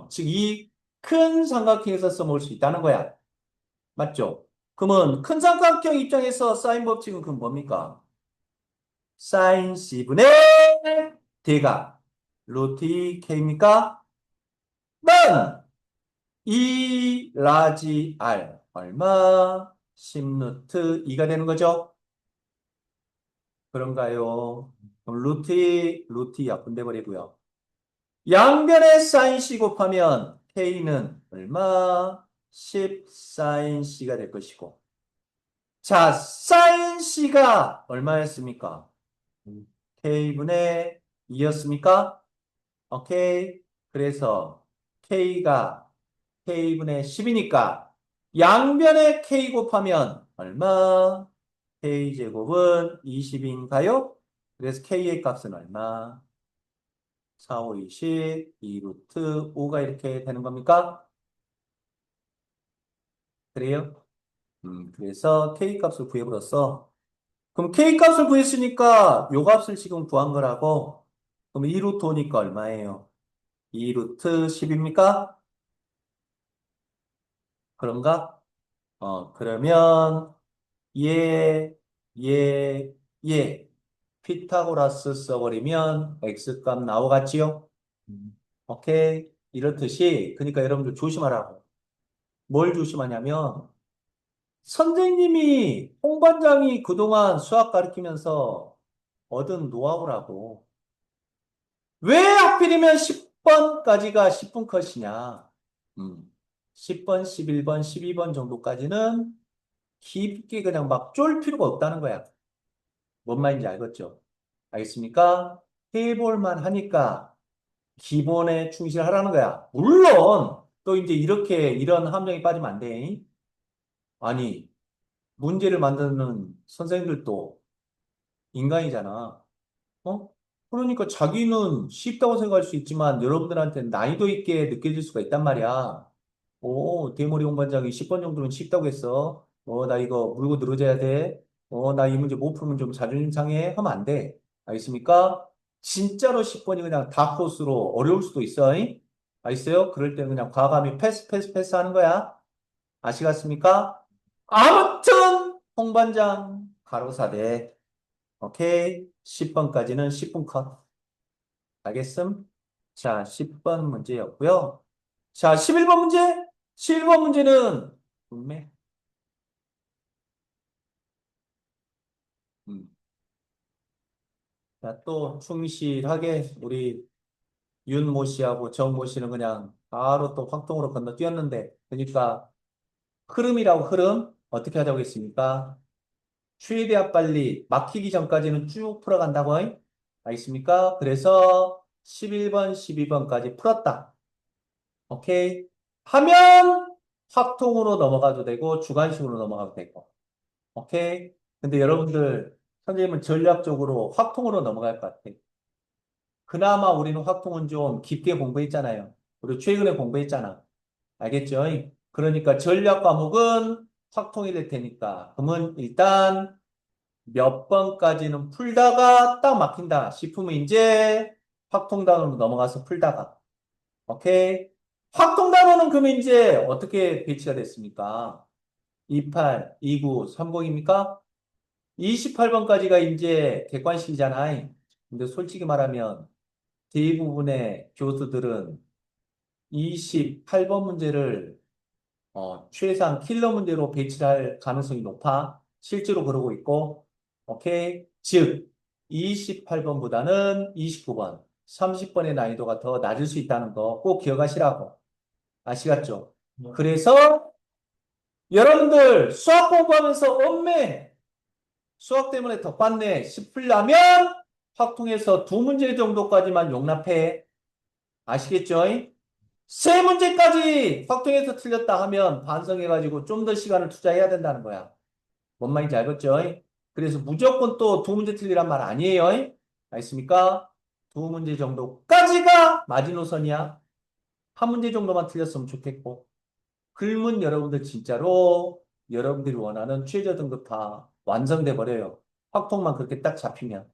즉, 이 큰 삼각형에서 써먹을 수 있다는 거야. 맞죠? 그러면 큰 삼각형 입장에서 사인 법칙은 그럼 뭡니까? 사인 C분의 대각. 루트 2K입니까? 는 이 라지 R 얼마? 10루트 2가 되는 거죠? 그런가요? 그럼 루트 2 약분돼 버리고요. 양변에 사인 C 곱하면 K는 얼마? 10 사인 C가 될 것이고. 자, 사인 C가 얼마였습니까? K분의 2였습니까? 오케이. 그래서 K가 K분의 10이니까 양변에 K 곱하면 얼마? K제곱은 20인가요? 그래서 K의 값은 얼마? 4, 5, 20, 2루트 5가 이렇게 되는 겁니까? 그래요? 그래서 K 값을 구해버렸어. 그럼 K 값을 구했으니까 요 값을 지금 구한 거라고. 그럼 2루트 오니까 얼마예요? 2루트 10입니까? 그런가? 그러면 얘, 얘, 얘. 피타고라스 써버리면 X값 나오겠지요? 오케이. 이렇듯이, 그러니까 여러분들 조심하라고. 뭘 조심하냐면, 선생님이, 홍 반장이 그동안 수학 가르치면서 얻은 노하우라고. 왜 하필이면 10번까지가 10분 컷이냐? 10번, 11번, 12번 정도까지는 깊게 그냥 막 쫄 필요가 없다는 거야. 뭔 말인지 알겠죠? 알겠습니까? 해볼만 하니까 기본에 충실하라는 거야. 물론 또 이제 이렇게 이런 함정에 빠지면 안 돼. 아니 문제를 만드는 선생님들도 인간이잖아. 어? 그러니까 자기는 쉽다고 생각할 수 있지만 여러분들한테는 난이도 있게 느껴질 수가 있단 말이야. 대머리 홍반장이 10번 정도는 쉽다고 했어. 나 이거 물고 늘어져야 돼. 나 이 문제 못 풀면 좀 자존심 상해. 하면 안 돼. 알겠습니까? 진짜로 10번이 그냥 다크호스로 어려울 수도 있어. 잉? 알겠어요? 그럴 때는 그냥 과감히 패스, 패스, 패스 하는 거야. 아시겠습니까? 아무튼, 홍반장, 가로사대. 오케이. 10번까지는 10분 컷. 알겠음? 자, 10번 문제였고요. 자, 11번 문제. 11번 문제는 음매. 음. 자, 또 충실하게 우리 윤모 씨하고 정모 씨는 그냥 바로 또 확동으로 건너뛰었는데, 그러니까 흐름이라고 흐름 어떻게 하자고 했습니까? 최대한 빨리 막히기 전까지는 쭉 풀어간다고. 알겠습니까? 그래서 11번, 12번까지 풀었다. 오케이. 하면 확통으로 넘어가도 되고 주관식으로 넘어가도 되고. 오케이. 근데 여러분들 선생님은 전략적으로 확통으로 넘어갈 것 같아. 그나마 우리는 확통은 좀 깊게 공부했잖아요. 그리고 최근에 공부했잖아. 알겠죠? 그러니까 전략 과목은 확통이 될 테니까. 그러면 일단 몇 번까지는 풀다가 딱 막힌다 싶으면 이제 확통 단원으로 넘어가서 풀다가. 오케이. 확통 단원은 그러면 이제 어떻게 배치가 됐습니까? 28, 29, 30입니까? 28번까지가 이제 객관식이잖아. 근데 솔직히 말하면 대부분의 교수들은 28번 문제를 최상 킬러 문제로 배치할 가능성이 높아. 실제로 그러고 있고, 오케이. 즉, 28번보다는 29번, 30번의 난이도가 더 낮을 수 있다는 거 꼭 기억하시라고. 아시겠죠? 그래서 여러분들 수학 공부하면서 엄매 수학 때문에 덕받네 싶으려면 확통해서 두 문제 정도까지만 용납해. 아시겠죠? 세 문제까지 확통해서 틀렸다 하면 반성해가지고 좀 더 시간을 투자해야 된다는 거야. 뭔 말인지 알겠죠? 그래서 무조건 또 두 문제 틀리란 말 아니에요. 알겠습니까? 두 문제 정도까지가 마지노선이야. 한 문제 정도만 틀렸으면 좋겠고. 그러면 여러분들 진짜로 여러분들이 원하는 최저 등급 다 완성돼 버려요. 확통만 그렇게 딱 잡히면.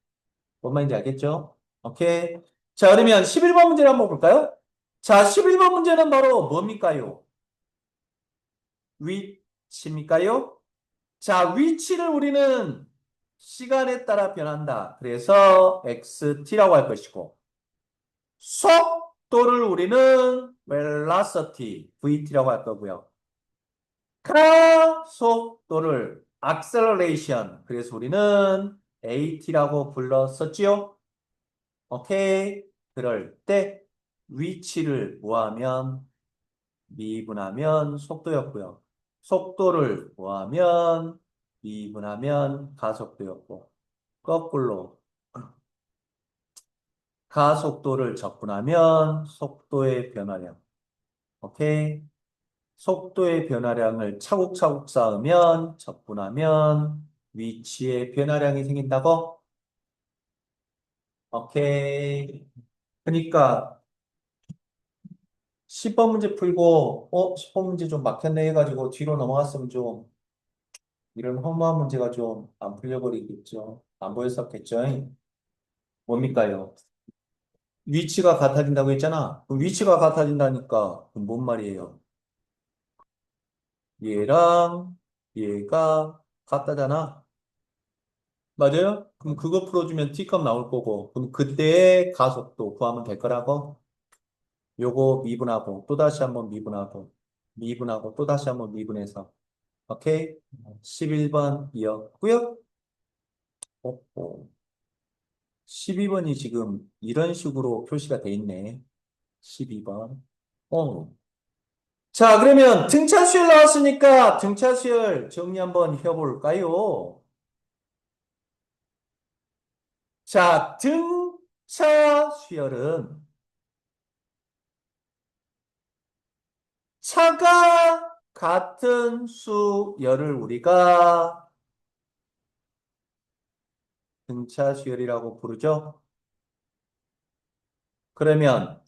뭔 말인지 알겠죠? 오케이. 자, 그러면 11번 문제를 한번 볼까요? 자, 11번 문제는 바로 뭡니까요? 위치입니까요? 자, 위치를 우리는 시간에 따라 변한다. 그래서 xt라고 할 것이고, 속도를 우리는 velocity, vt라고 할 거고요. 가속도를 acceleration, 그래서 우리는 at라고 불렀었지요. 오케이. 그럴 때 위치를 뭐하면 미분하면 속도였고요. 속도를 뭐하면 미분하면 가속도였고 거꾸로 가속도를 적분하면 속도의 변화량. 오케이. 속도의 변화량을 차곡차곡 쌓으면 적분하면 위치의 변화량이 생긴다고? 오케이. 그러니까 10번 문제 풀고 10번 문제 좀 막혔네 해가지고 뒤로 넘어갔으면 좀 이런 허무한 문제가 좀 안 풀려버리겠죠. 안 보였었겠죠. 뭡니까요? 위치가 같아진다고 했잖아. 그럼 위치가 같아진다니까 그럼 뭔 말이에요? 얘랑 얘가 같다잖아. 맞아요? 그럼 그거 풀어주면 T값 나올 거고 그럼 그때의 가속도 구하면 될 거라고? 요거 미분하고 또다시 한번 미분하고 미분하고 또다시 한번 미분해서 오케이? 11번이었고요. 12번이 지금 이런 식으로 표시가 돼 있네. 12번. 자, 그러면 등차 수열 나왔으니까 등차 수열 정리 한번 해볼까요? 자, 등차 수열은 차가 같은 수열을 우리가 등차 수열이라고 부르죠. 그러면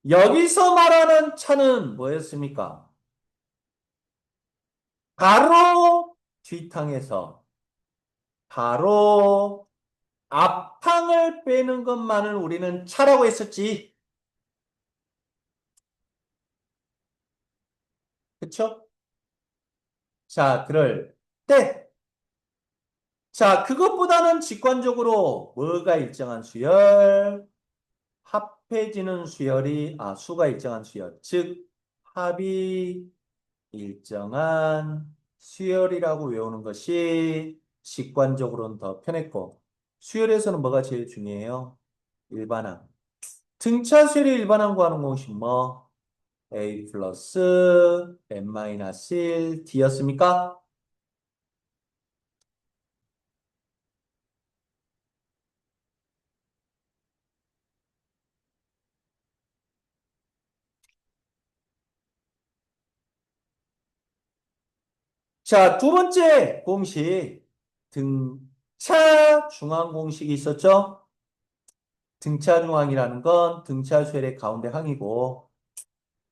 여기서 말하는 차는 뭐였습니까? 바로 뒷항에서 바로 앞항을 빼는 것만을 우리는 차라고 했었지. 그쵸? 자, 그럴 때. 자, 그것보다는 직관적으로 뭐가 일정한 수열? 합해지는 수열이, 수가 일정한 수열. 즉, 합이 일정한 수열이라고 외우는 것이 직관적으로는 더 편했고, 수열에서는 뭐가 제일 중요해요? 일반항. 등차 수열이 일반항 구하는 공식 뭐? A 플러스 n 마이너스 1 D였습니까? 자, 두 번째 공식. 등차 중앙 공식이 있었죠? 등차 중앙이라는 건 등차 수열의 가운데 항이고,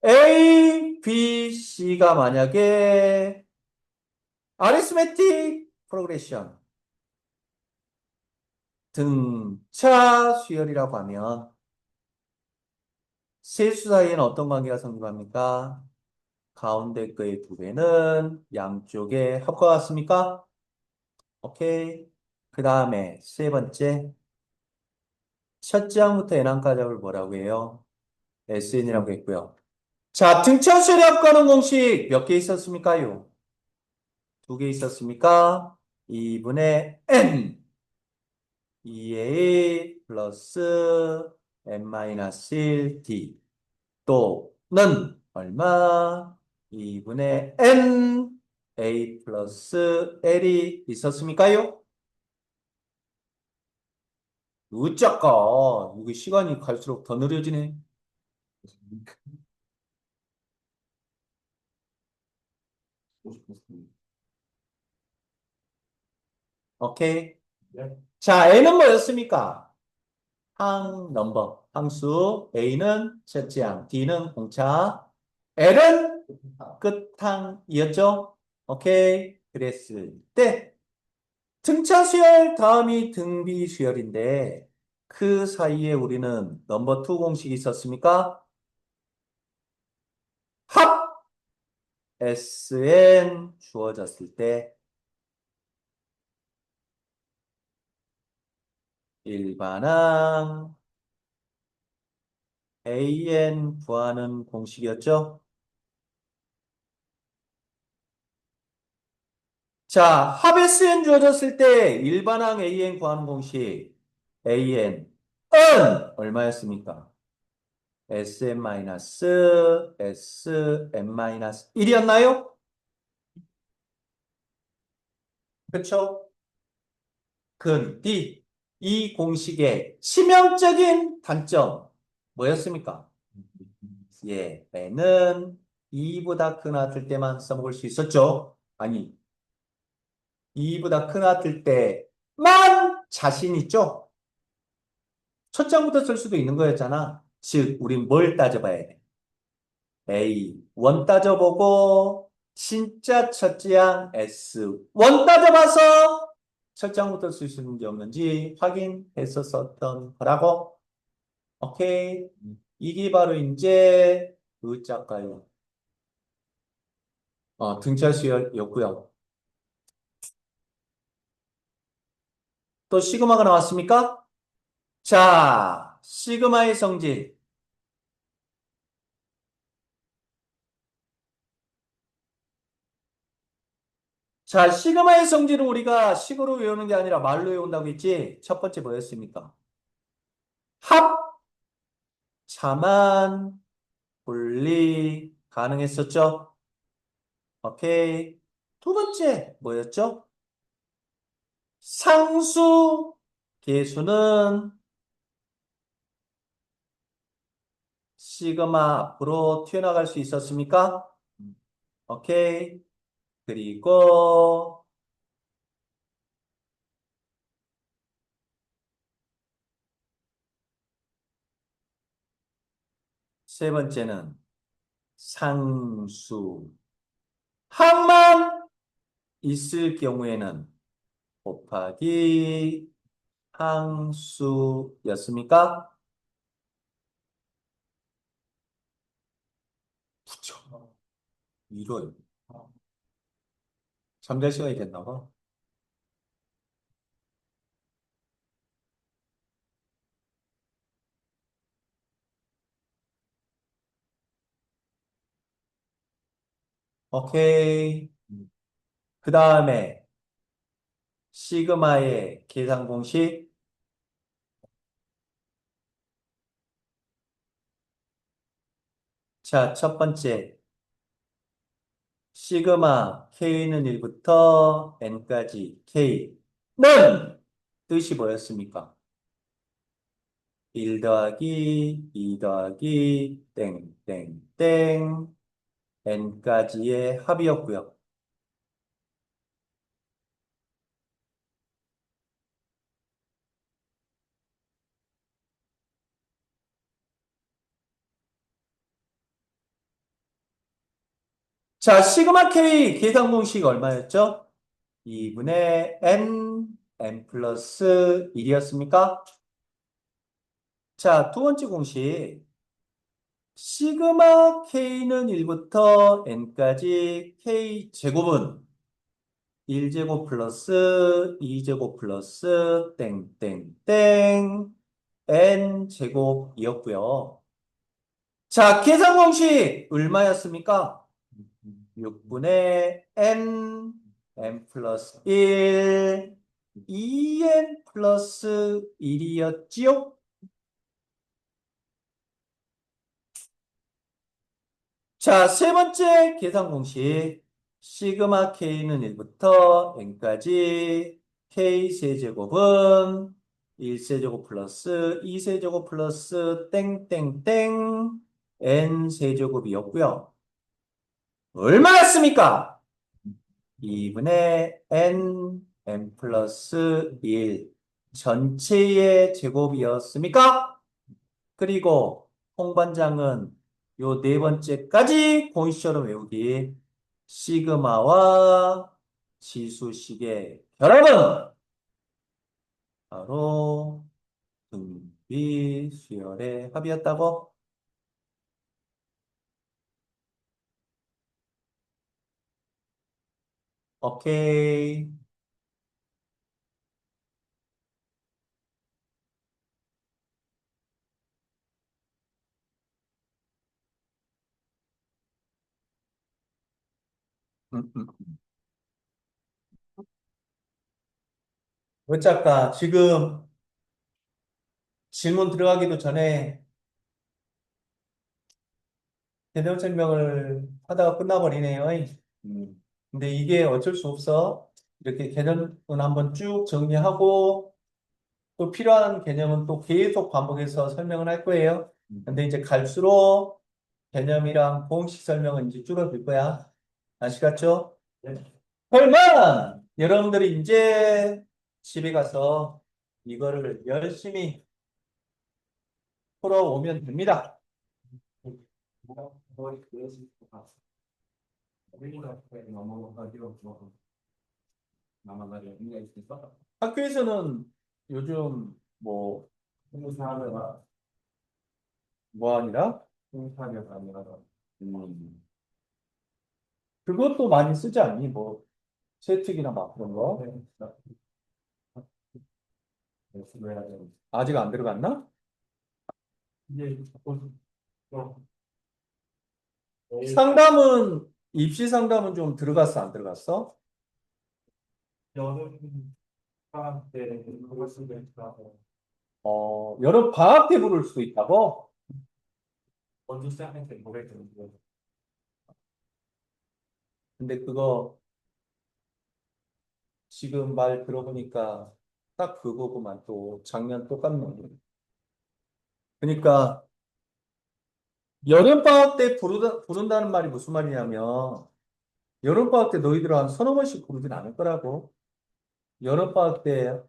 A, B, C가 만약에 아리스메틱 프로그레션 등차 수열이라고 하면 세수 사이에는 어떤 관계가 성립합니까? 가운데 거의 두 배는 양쪽에 합과 같습니까? 오케이. 그 다음에 세 번째. 첫째 항부터 n항까지 합을 뭐라고 해요? SN이라고 했고요. 자, 등차 수열의 합과는 공식 몇 개 있었습니까요? 두 개 있었습니까? 2분의 n 2a 플러스 n-1d 또는 얼마? 2분의 n a 플러스 l이 있었습니까요? 으짜까 이게 시간이 갈수록 더 느려지네. 오케이. 네. 자, n은 뭐였습니까? 항 넘버, 항수. A는 첫째 항, D는 공차, L은 끝항이었죠? 오케이. 그랬을 때 등차 수열 다음이 등비 수열인데 그 사이에 우리는 넘버 2 공식이 있었습니까? 합 SN 주어졌을 때 일반항 AN 구하는 공식이었죠? 자, 합 SN 주어졌을 때 일반항 AN 구하는 공식 AN은 얼마였습니까? SM-SM-1이었나요? 그쵸? 근 D 이 공식의 치명적인 단점 뭐였습니까? 예, n은 2보다 크나 뜰 때만 써먹을 수 있었죠? 아니, 2보다 크나 뜰 때만 자신 있죠? 첫 장부터 쓸 수도 있는 거였잖아. 즉, 우린 뭘 따져봐야 돼? A, 원 따져보고, 진짜 첫째 항 S, 원 따져봐서 첫 장부터 쓸 수 있는지 없는지 확인했었던 거라고. 오케이. 이게 바로 이제 의자가요. 등차 수열이었고요. 또 시그마가 나왔습니까? 자, 시그마의 성질. 자, 시그마의 성질은 우리가 식으로 외우는 게 아니라 말로 외운다고 했지. 첫 번째 뭐였습니까? 합, 차만, 분리 가능했었죠? 오케이. 두 번째 뭐였죠? 상수 계수는 시그마 앞으로 튀어나갈 수 있었습니까? 오케이. 그리고 세 번째는 상수. 항만 있을 경우에는 곱하기 항수였습니까? 그쵸. 이런. 잠잘 시간이 됐나 봐. 오케이. 그 다음에 시그마의 계산 공식. 자, 첫 번째. 시그마 K는 1부터 N까지 K는 뜻이 뭐였습니까? 1 더하기 2 더하기 땡땡땡 N까지의 합이었고요. 자, 시그마 K 계산 공식 얼마였죠? 2분의 N 플러스 1이었습니까? 자, 두 번째 공식. 시그마 K는 1부터 N까지 K제곱은 1제곱 플러스 2제곱 플러스 땡땡땡 N제곱이었고요. 자, 계산 공식 얼마였습니까? 6분의 N 플러스 1, 2N 플러스 1이었지요? 자, 세 번째 계산 공식. 시그마 K는 1부터 N까지 K 세제곱은 1세제곱 플러스 2세제곱 플러스 땡땡땡 N 세제곱이었고요. 얼마였습니까? 2분의 N 플러스 1 전체의 제곱이었습니까? 그리고 홍반장은 요 네 번째까지 공식처럼 외우기. 시그마와 지수식의 결합은 바로 등비 수열의 합이었다고? 오케이. 음. 어쩌까 지금 질문 들어가기도 전에 개념 설명을 하다가 끝나버리네요. 근데 이게 어쩔 수 없어. 이렇게 개념은 한번 쭉 정리하고 또 필요한 개념은 또 계속 반복해서 설명을 할 거예요. 근데 이제 갈수록 개념이랑 공식 설명은 이제 줄어들 거야. 아시겠죠? 그러면 여러분들이 이제 집에 가서 이거를 열심히 풀어오면 됩니다. 학교에서는 요즘 뭐 하니라? 음, 그것도 많이 쓰지 않니? 뭐 채찍이나 막 그런 거. 아직 안 들어갔나? 상담은 입시 상담은 좀 들어갔어, 안 들어갔어? 여름 방학 때 부를 수도 있다고? 근데 그거 지금 말 들어보니까 딱 그거구만 또 작년 똑같네. 그러니까 여름 방학 때 부른다는 말이 무슨 말이냐면 여름방학 때 너희들 한 서너 번씩 부르진 않을 거라고. 여름방학 때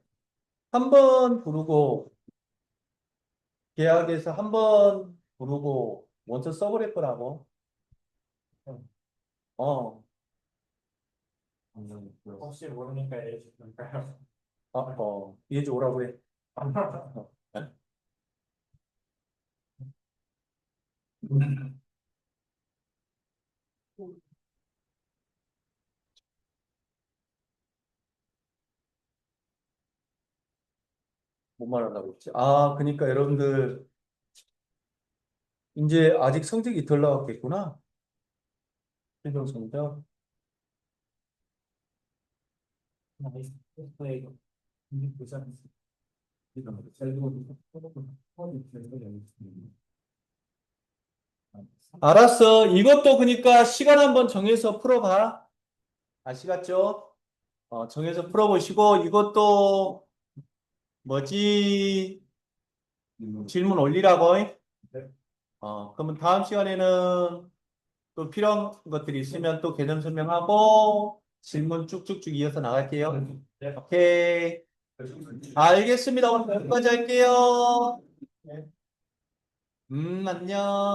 한 번 부르고, 계약에서 한 번 부르고, 원서 써버릴 거라고. 어, 혹시 모르니까 얘기해 줄까요? 이해 좀 오라고 해. 뭔 말하려고 했지? 그러니까 여러분들, 이제 아직 성적이 덜 나왔겠구나. 최종 성적. 알았어. 이것도 그러니까 시간 한번 정해서 풀어봐. 아시겠죠? 정해서 풀어보시고, 이것도 뭐지? 질문 올리라고. 그러면 다음 시간에는 또 필요한 것들이 있으면 또 개념 설명하고 질문 쭉쭉쭉 이어서 나갈게요. 네. 오케이. 알겠습니다. 오늘 여기까지 할게요. 네. 안녕.